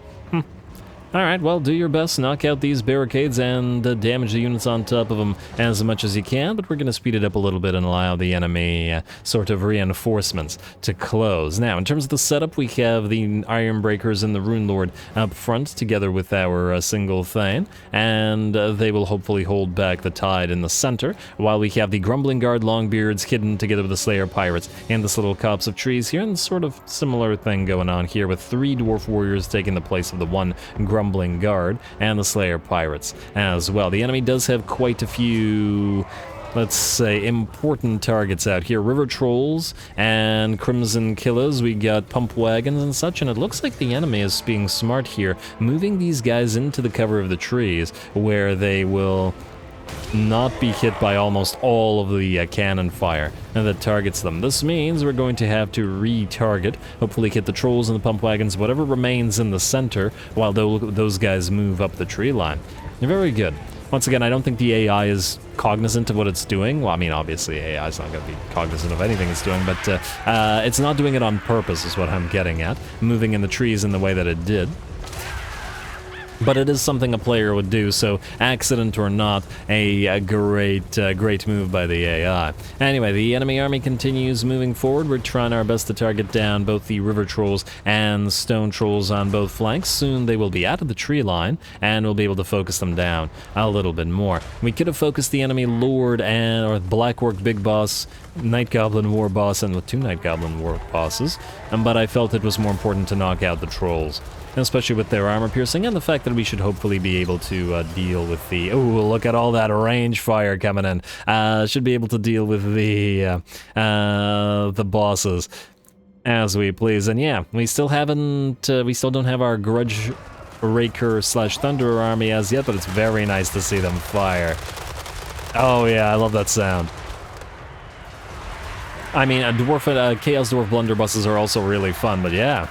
Alright, well, do your best, knock out these barricades and damage the units on top of them as much as you can, but we're going to speed it up a little bit and allow the enemy sort of reinforcements to close. Now, in terms of the setup, we have the Ironbreakers and the Rune Lord up front together with our single Thane, and they will hopefully hold back the tide in the center, while we have the Grumbling Guard Longbeards hidden together with the Slayer Pirates and this little copse of trees here, and sort of similar thing going on here with 3 Dwarf Warriors taking the place of the 1 Grumbling Guard and the Slayer Pirates as well. The enemy does have quite a few, let's say, important targets out here. River Trolls and Crimson Killers. We got pump wagons and such, and it looks like the enemy is being smart here, moving these guys into the cover of the trees where they will not be hit by almost all of the cannon fire that targets them. This means we're going to have to re-target, hopefully hit the trolls and the pump wagons, whatever remains in the center, while those guys move up the tree line. Very good. Once again, I don't think the AI is cognizant of what it's doing. Well, I mean, obviously AI is not going to be cognizant of anything it's doing, but it's not doing it on purpose is what I'm getting at, moving in the trees in the way that it did. But it is something a player would do, so accident or not, a great move by the AI. Anyway, the enemy army continues moving forward. We're trying our best to target down both the river trolls and stone trolls on both flanks. Soon they will be out of the tree line, and we'll be able to focus them down a little bit more. We could have focused the enemy lord or Black Orc big boss, Night Goblin war boss, and the 2 Night Goblin war bosses, but I felt it was more important to knock out the trolls, especially with their armor piercing and the fact that we should hopefully be able to deal with the... Oh, look at all that range fire coming in. Should be able to deal with the bosses as we please. And yeah, we still haven't... we still don't have our Grudge Raker / Thunderer army as yet, but it's very nice to see them fire. Oh yeah, I love that sound. I mean, Chaos Dwarf blunderbusses are also really fun, but yeah.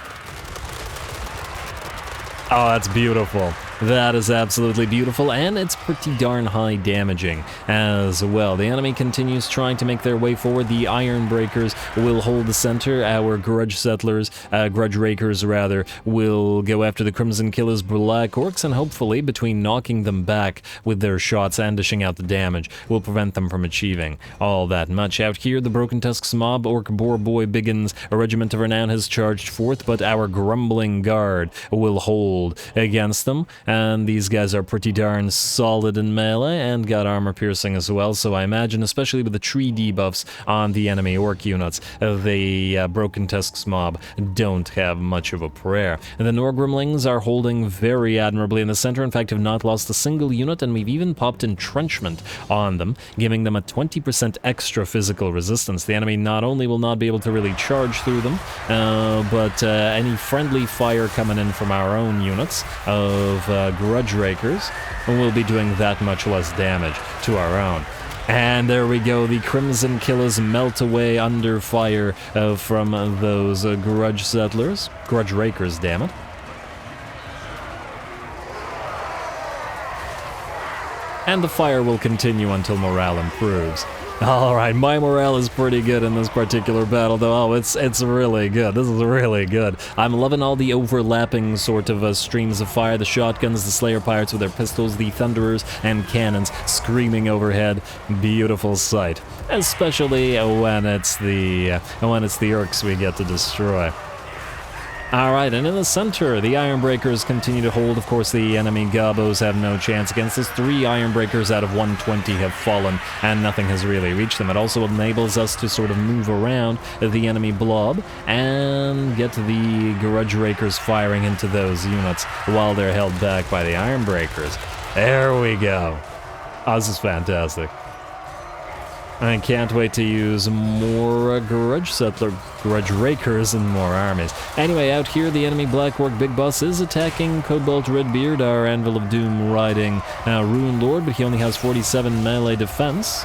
Oh, that's beautiful. That is absolutely beautiful, and it's pretty darn high damaging as well. The enemy continues trying to make their way forward. The Iron Breakers will hold the center. Our Grudge Rakers rather, will go after the Crimson Killers Black Orcs, and hopefully, between knocking them back with their shots and dishing out the damage, will prevent them from achieving all that much. Out here, the Broken Tusks mob, Orc Boar Boy Biggins, a Regiment of Renown has charged forth, but our Grumbling Guard will hold against them. And these guys are pretty darn solid in melee and got armor piercing as well, so I imagine, especially with the tree debuffs on the enemy orc units, the Broken Tusks mob don't have much of a prayer. And the Norgrimlings are holding very admirably in the center, in fact have not lost a single unit, and we've even popped entrenchment on them, giving them a 20% extra physical resistance. The enemy not only will not be able to really charge through them, but any friendly fire coming in from our own units of Grudge Rakers will be doing that much less damage to our own. And there we go, the Crimson Killers melt away under fire from those Grudge Rakers, damn it. And the fire will continue until morale improves. Alright, my morale is pretty good in this particular battle, though. Oh, it's really good. This is really good. I'm loving all the overlapping sort of streams of fire. The shotguns, the Slayer Pirates with their pistols, the Thunderers and cannons screaming overhead. Beautiful sight. Especially when it's the Orcs we get to destroy. Alright, and in the center, the Iron Breakers continue to hold. Of course, the enemy Gobos have no chance against us. 3 Iron Breakers out of 120 have fallen, and nothing has really reached them. It also enables us to sort of move around the enemy blob and get the Grudge Rakers firing into those units while they're held back by the Iron Breakers. There we go. Oh, this is fantastic. I can't wait to use more Grudge Rakers and more armies. Anyway, out here, the enemy Black Orc Big Boss is attacking Cobalt Redbeard, our Anvil of Doom riding Rune Lord, but he only has 47 melee defense.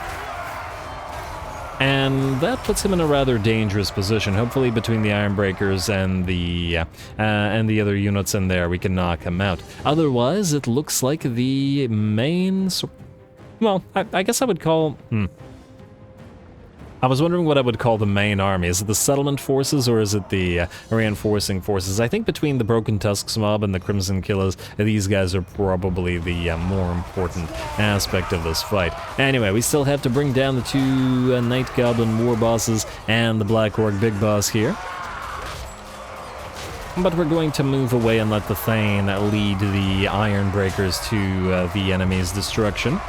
And that puts him in a rather dangerous position. Hopefully, between the Iron Breakers and the other units in there, we can knock him out. Otherwise, it looks like the main... Well, I guess I would call... I was wondering what I would call the main army. Is it the settlement forces or is it the reinforcing forces? I think between the Broken Tusks mob and the Crimson Killers, these guys are probably the more important aspect of this fight. Anyway, we still have to bring down the 2 Night Goblin war bosses and the Black Orc big boss here. But we're going to move away and let the Thane lead the Iron Breakers to the enemy's destruction,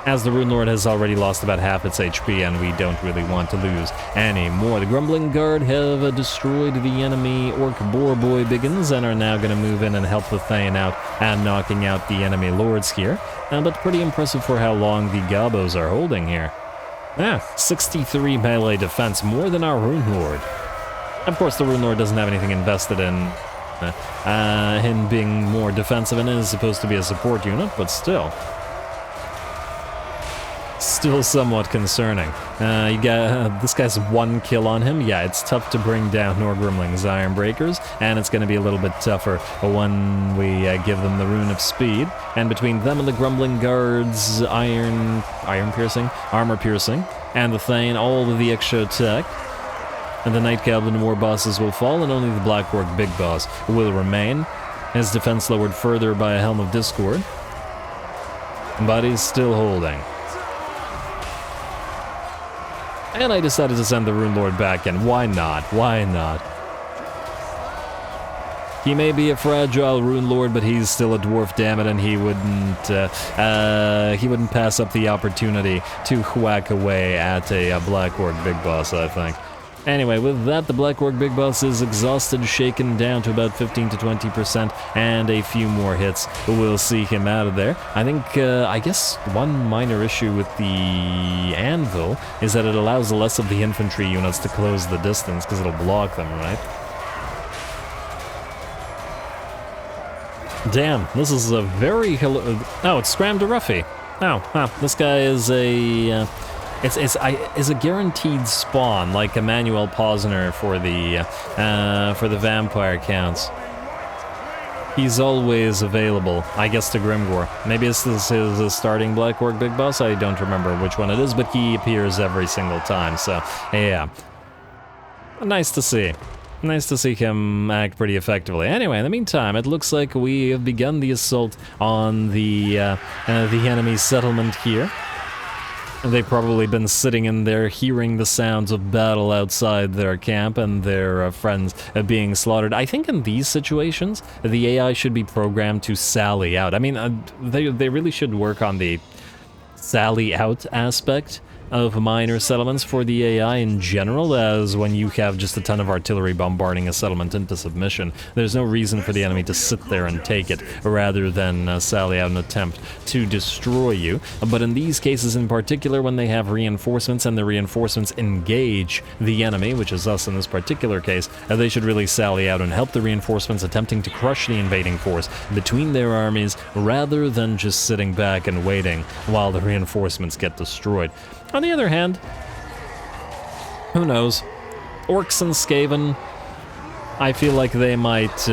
as the Rune Lord has already lost about half its HP and we don't really want to lose any more. The Grumbling Guard have destroyed the enemy Orc Boar Boy Biggins and are now going to move in and help the Thane out and knocking out the enemy Lords here. But pretty impressive for how long the Gobos are holding here. 63 melee defense, more than our Rune Lord. Of course, the Rune Lord doesn't have anything invested in him being more defensive and is supposed to be a support unit, but still. Still somewhat concerning. You got this guy's 1 kill on him. Yeah, it's tough to bring down Norgrimling's Iron Breakers, and it's going to be a little bit tougher when we give them the Rune of Speed. And between them and the Grumbling Guards, armor piercing, and the Thane, all of the extra attack, and the Night Goblin war bosses will fall, and only the Black Orc big boss will remain. His defense lowered further by a Helm of Discord. But he's still holding. And I decided to send the Rune Lord back in. Why not? Why not? He may be a fragile Rune Lord, but he's still a dwarf, damn it, and he wouldn't pass up the opportunity to whack away at a Black Orc Big Boss, I think. Anyway, with that, the Black Orc Big Boss is exhausted, shaken down to about 15 to 20%, and a few more hits will see him out of there. I think, I guess one minor issue with the Anvil is that it allows less of the infantry units to close the distance, because it'll block them, right? Damn, this is a very... Oh, it's Scram de Ruffy. Oh, wow, this guy is a... is a guaranteed spawn, like Emmanuel Posner for the vampire counts. He's always available, I guess, to Grimgore. Maybe this is his starting Black Orc Big Boss, I don't remember which one it is, but he appears every single time, so, yeah. Nice to see. Nice to see him act pretty effectively. Anyway, in the meantime, it looks like we have begun the assault on the enemy settlement here. They've probably been sitting in there hearing the sounds of battle outside their camp and their friends being slaughtered. I think in these situations, the AI should be programmed to sally out. I mean, they really should work on the sally out aspect of minor settlements for the AI in general, as when you have just a ton of artillery bombarding a settlement into submission, there's no reason for the enemy to sit there and take it, rather than sally out and attempt to destroy you. But in these cases in particular, when they have reinforcements and the reinforcements engage the enemy, which is us in this particular case, they should really sally out and help the reinforcements attempting to crush the invading force between their armies, rather than just sitting back and waiting while the reinforcements get destroyed. On the other hand, who knows? Orcs and Skaven, I feel like they might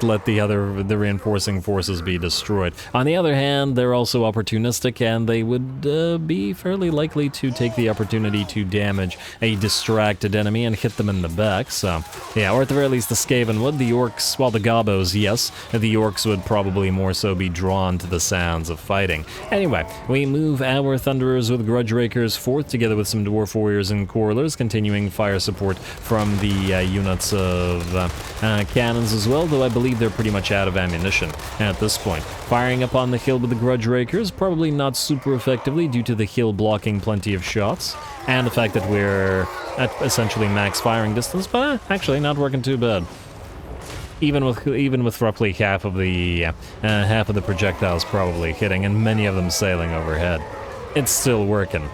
let the reinforcing forces be destroyed. On the other hand, they're also opportunistic, and they would be fairly likely to take the opportunity to damage a distracted enemy and hit them in the back. So, yeah, or at the very least, the Skaven would. The Orcs, well, the Gobos, yes. The Orcs would probably more so be drawn to the sounds of fighting. Anyway, we move our Thunderers with Grudge Rakers forth, together with some Dwarf Warriors and Quarrelers, continuing fire support from the units of cannons as well, though I believe they're pretty much out of ammunition at this point. Firing up on the hill with the Grudge Rakers, probably not super effectively due to the hill blocking plenty of shots, and the fact that we're at essentially max firing distance, but actually not working too bad. Even with roughly half of the projectiles probably hitting, and many of them sailing overhead, it's still working.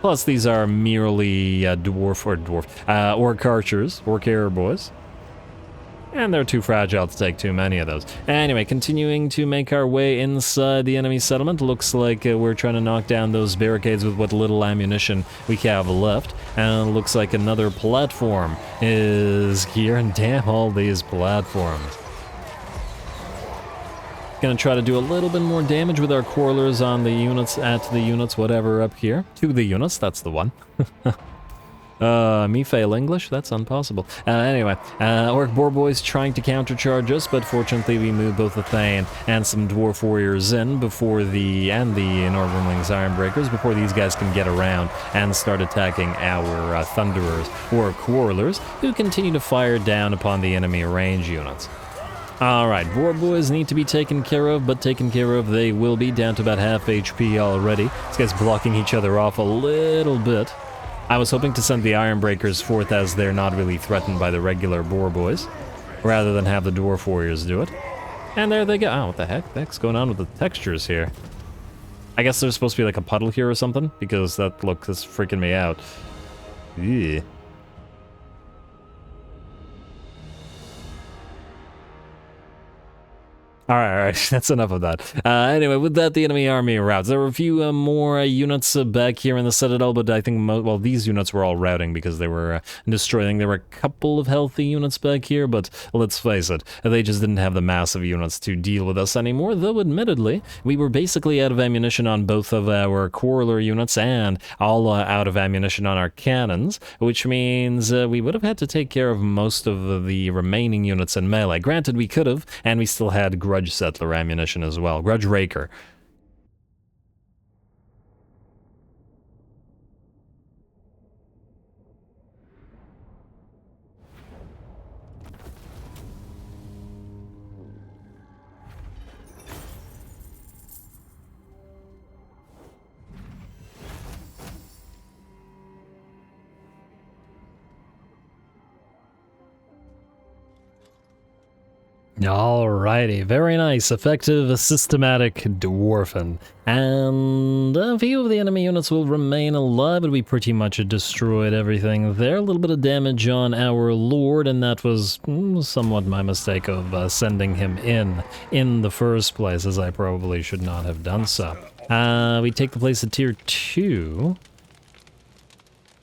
Plus, these are merely orc archers, orc arrow boys. And they're too fragile to take too many of those. Anyway, continuing to make our way inside the enemy settlement. Looks like we're trying to knock down those barricades with what little ammunition we have left. And it looks like another platform is here. And damn all these platforms. Gonna try to do a little bit more damage with our Quarrelers on the units, whatever up here. To the units, that's the one. Me fail English? That's impossible. Anyway, Orc Boar Boys trying to countercharge us, but fortunately we move both the Thane and some Dwarf Warriors in before the Northernlings Ironbreakers, before these guys can get around and start attacking our Thunderers or Quarrelers, who continue to fire down upon the enemy range units. Alright, Boar Boys need to be taken care of, but taken care of they will be, down to about half HP already. These guys blocking each other off a little bit. I was hoping to send the Ironbreakers forth, as they're not really threatened by the regular Boar Boys, rather than have the Dwarf Warriors do it. And there they go. Oh, what the heck? The heck's going on with the textures here? I guess there's supposed to be like a puddle here or something, because that look is freaking me out. Yeah. Alright, that's enough of that. Anyway, with that, the enemy army routes. There were a few more units back here in the Citadel, but I think, well, these units were all routing because they were destroying. There were a couple of healthy units back here, but let's face it, they just didn't have the massive units to deal with us anymore, though admittedly, we were basically out of ammunition on both of our quarreler units and all out of ammunition on our cannons, which means we would have had to take care of most of the remaining units in melee. Granted, we could have, and we still had Grudge Settler ammunition as well. Grudge Raker. Alrighty, very nice, effective, systematic dwarfen. And a few of the enemy units will remain alive, but we pretty much destroyed everything there. A little bit of damage on our lord, and that was somewhat my mistake of sending him in the first place, as I probably should not have done so. We take the place at tier 2.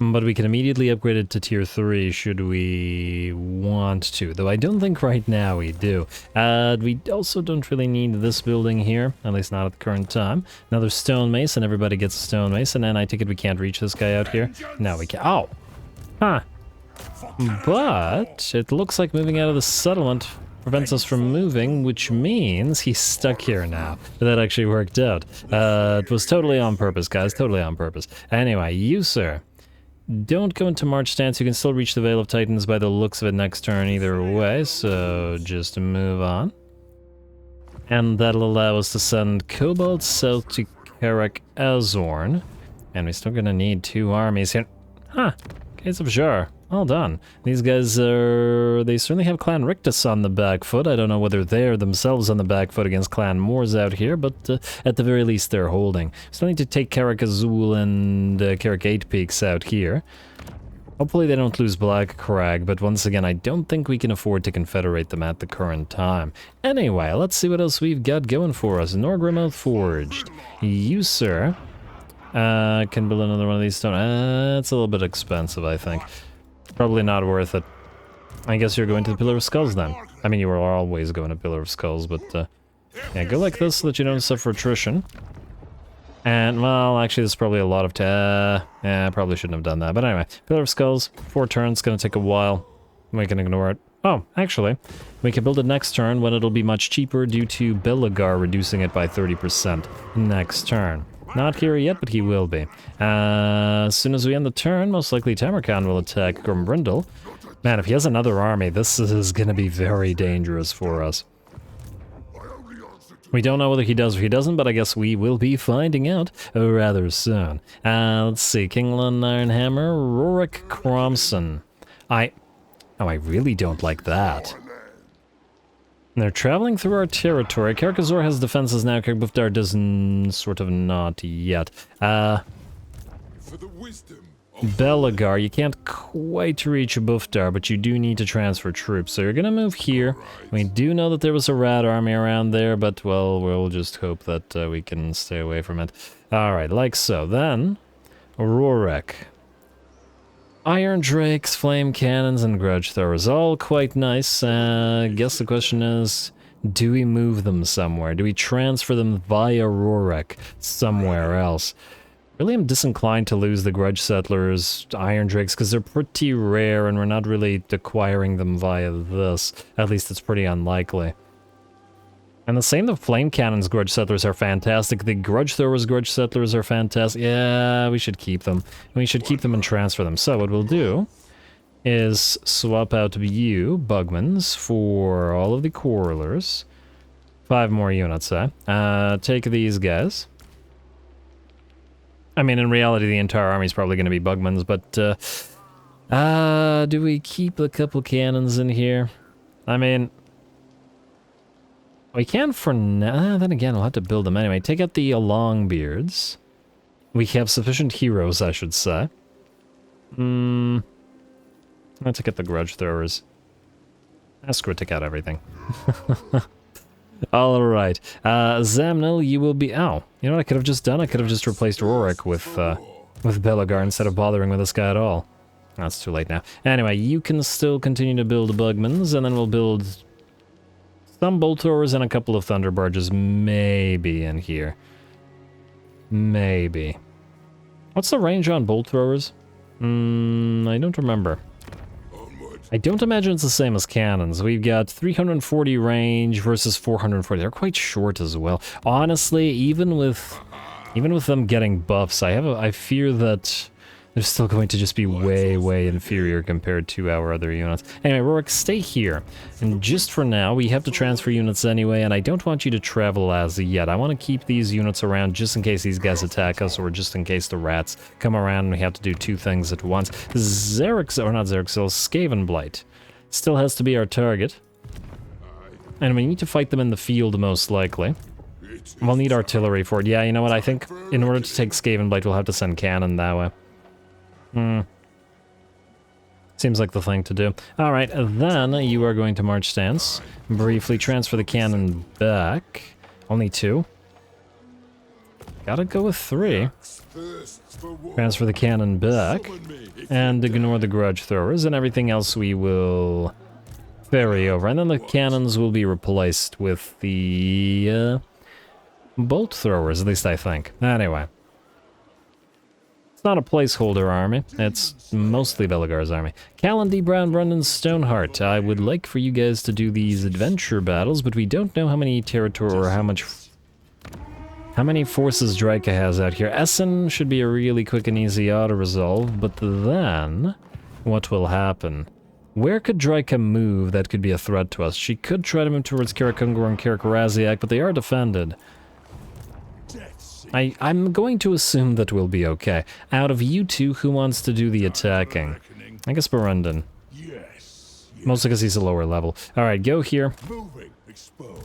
But we can immediately upgrade it to tier 3 should we want to, though I don't think right now we do. We also don't really need this building here, at least not at the current time. Another stone mace, and everybody gets a stone mace, and then I take it we can't reach this guy out here. No, we can't. Oh! Huh. But it looks like moving out of the settlement prevents us from moving, which means he's stuck here now. That actually worked out. It was totally on purpose, guys, totally on purpose. Anyway, you, sir. Don't go into March stance. You can still reach the Veil of Titans by the looks of it next turn either way, so just move on. And that'll allow us to send Cobalt south to Karak Azorn. And we're still gonna need 2 armies here. Huh, Case of Jar. Well done. These guys they certainly have Clan Rictus on the back foot. I don't know whether they're themselves on the back foot against Clan Moors out here, but at the very least they're holding. Still need to take Karak Azul and Karak 8 Peaks out here. Hopefully they don't lose Black Crag, but once again, I don't think we can afford to confederate them at the current time. Anyway, let's see what else we've got going for us. Norgrim Forged. You, sir, can build another one of these stone. It's a little bit expensive, I think. Probably not worth it. I guess you're going to the Pillar of Skulls then. I mean, you were always going to Pillar of Skulls, but yeah, go like this so that you don't suffer attrition. And, well, actually, there's probably a lot of... yeah, I probably shouldn't have done that. But anyway, Pillar of Skulls, 4 turns, gonna take a while. We can ignore it. Oh, actually, we can build it next turn when it'll be much cheaper due to Belagar reducing it by 30% next turn. Not here yet, but he will be. As soon as we end the turn, most likely Tamarkan will attack Grumbrindle. Man, if he has another army, this is gonna be very dangerous for us. We don't know whether he does or he doesn't, but I guess we will be finding out rather soon. Let's see, Kingland Ironhammer, Rorik Cromson. I really don't like that. They're traveling through our territory. Karakazor has defenses now, Karbufdar doesn't, sort of not yet. Belagar, you can't quite reach Bufdar, but you do need to transfer troops, so you're gonna move here. We do know that there was a rat army around there, but, well, we'll just hope that we can stay away from it. Alright, like so. Then, Rorik. Iron Drakes, Flame Cannons, and Grudge Throwers. All quite nice. Guess the question is, do we move them somewhere? Do we transfer them via Rorik somewhere else? Really am disinclined to lose the Grudge Settlers, Iron Drakes, because they're pretty rare and we're not really acquiring them via this. At least it's pretty unlikely. And the same, the Flame Cannons Grudge Settlers are fantastic. The Grudge Throwers Grudge Settlers are fantastic. Yeah, we should keep them. We should keep them and transfer them. So what we'll do is swap out you, Bugmans, for all of the Quarrelers. 5 more units, take these guys. I mean, in reality, the entire army is probably going to be Bugmans, but, do we keep a couple cannons in here? I mean, we can for now, then again, we'll have to build them anyway. Take out the Longbeards. We have sufficient heroes, I should say. I'll take out the Grudge Throwers. Screw it, take out everything. Alright. Zamnil, you will be... Oh, you know what I could have just done? I could have just replaced Rorik with Belagar instead of bothering with this guy at all. That's too late now. Anyway, you can still continue to build Bugmans, and then we'll build some Bolt Throwers and a couple of Thunder Barges, maybe in here. Maybe. What's the range on Bolt Throwers? I don't remember. I don't imagine it's the same as cannons. We've got 340 range versus 440. They're quite short as well. Honestly, even with them getting buffs, I fear that they're still going to just be way inferior compared to our other units. Anyway, Rorik, stay here. And just for now, we have to transfer units anyway, and I don't want you to travel as yet. I want to keep these units around just in case these guys attack us, or just in case the rats come around and we have to do two things at once. Skavenblight still has to be our target. And we need to fight them in the field, most likely. We'll need artillery for it. Yeah, you know what? I think in order to take Skavenblight, we'll have to send cannon that way. Seems like the thing to do. Alright, then you are going to march stance. Briefly transfer the cannon back. Only 2. Gotta go with 3. Transfer the cannon back. And ignore the grudge throwers, and everything else we will ferry over. And then the cannons will be replaced with the bolt throwers, at least I think. Anyway. It's not a placeholder army, it's mostly Belagar's army. Callan D. Brown, Brendan Stoneheart, I would like for you guys to do these adventure battles, but we don't know how many territory or how many forces Draika has out here. Essen should be a really quick and easy auto-resolve, but then what will happen? Where could Draika move that could be a threat to us? She could try to move towards Karakungor and Karakaraziak, but they are defended. I'm going to assume that we'll be okay. Out of you two, who wants to do the attacking? I guess Barundan. Mostly because he's a lower level. Alright, go here.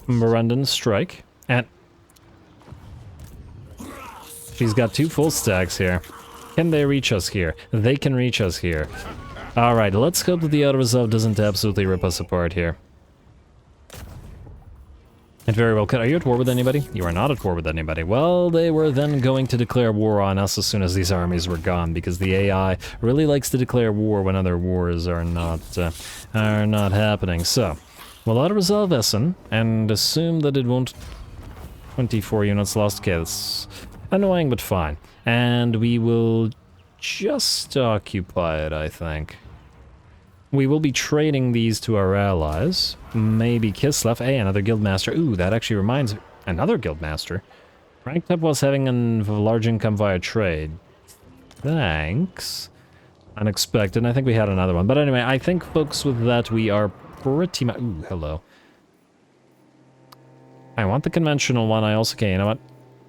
Barundan, strike. And... she's got 2 full stacks here. Can they reach us here? They can reach us here. Alright, let's hope that the auto-resolve doesn't absolutely rip us apart here. It very well could. Are you at war with anybody? You are not at war with anybody. Well, they were then going to declare war on us as soon as these armies were gone, because the AI really likes to declare war when other wars are not happening. So, we'll auto-resolve Essen, and assume that it won't... 24 units lost. Okay, that's annoying, but fine. And we will just occupy it, I think. We will be trading these to our allies. Maybe Kislev. Hey, another guildmaster. Ooh, that actually reminds me. Another guildmaster. Ranked up was having a large income via trade. Thanks. Unexpected. I think we had another one. But anyway, I think, folks, with that we are pretty much... Ooh, hello. I want the conventional one. I also... Okay, you know what?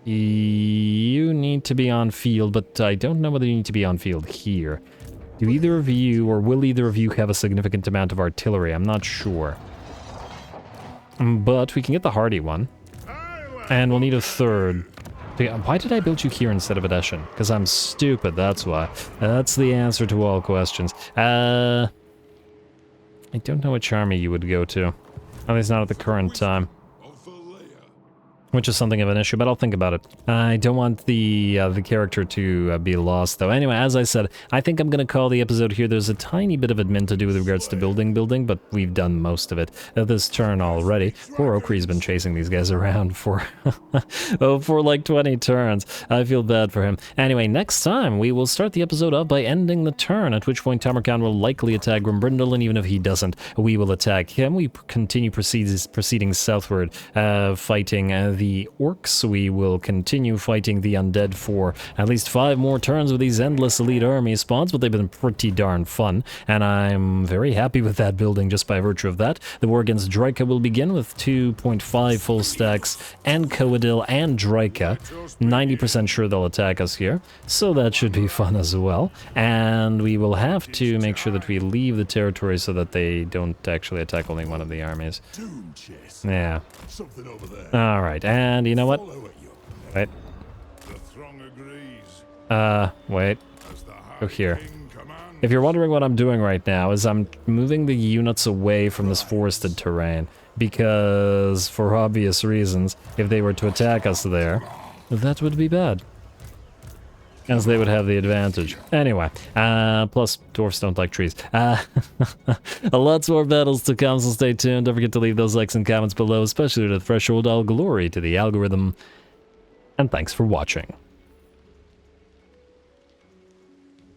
You need to be on field, but I don't know whether you need to be on field here. Do either of you, or will either of you have a significant amount of artillery? I'm not sure. But we can get the hardy one. And we'll need a third. Why did I build you here instead of at Eschen? Because I'm stupid, that's why. That's the answer to all questions. I don't know which army you would go to. At least not at the current time. Which is something of an issue, but I'll think about it. I don't want the character to be lost, though. Anyway, as I said, I think I'm going to call the episode here. There's a tiny bit of admin to do with regards to building, but we've done most of it this turn already. Poor Okri's been chasing these guys around for, for like 20 turns. I feel bad for him. Anyway, next time, we will start the episode off by ending the turn, at which point Tamarkan will likely attack Grimbrindle, and even if he doesn't, we will attack him. We continue proceeding southward, fighting the orcs. We will continue fighting the undead for at least 5 more turns with these endless elite army spawns, but they've been pretty darn fun, and I'm very happy with that building just by virtue of that. The war against Draika will begin with 2.5 full stacks and Coadil and Draika. 90% sure they'll attack us here, so that should be fun as well. And we will have to make sure that we leave the territory so that they don't actually attack only one of the armies. Yeah. Alright, and you know what? Wait. Wait. Go here. If you're wondering what I'm doing right now, is I'm moving the units away from this forested terrain. because, for obvious reasons, if they were to attack us there, that would be bad. As they would have the advantage. Anyway, plus dwarfs don't like trees. Lots more battles to come, so stay tuned. Don't forget to leave those likes and comments below, especially to the threshold all glory to the algorithm. And thanks for watching.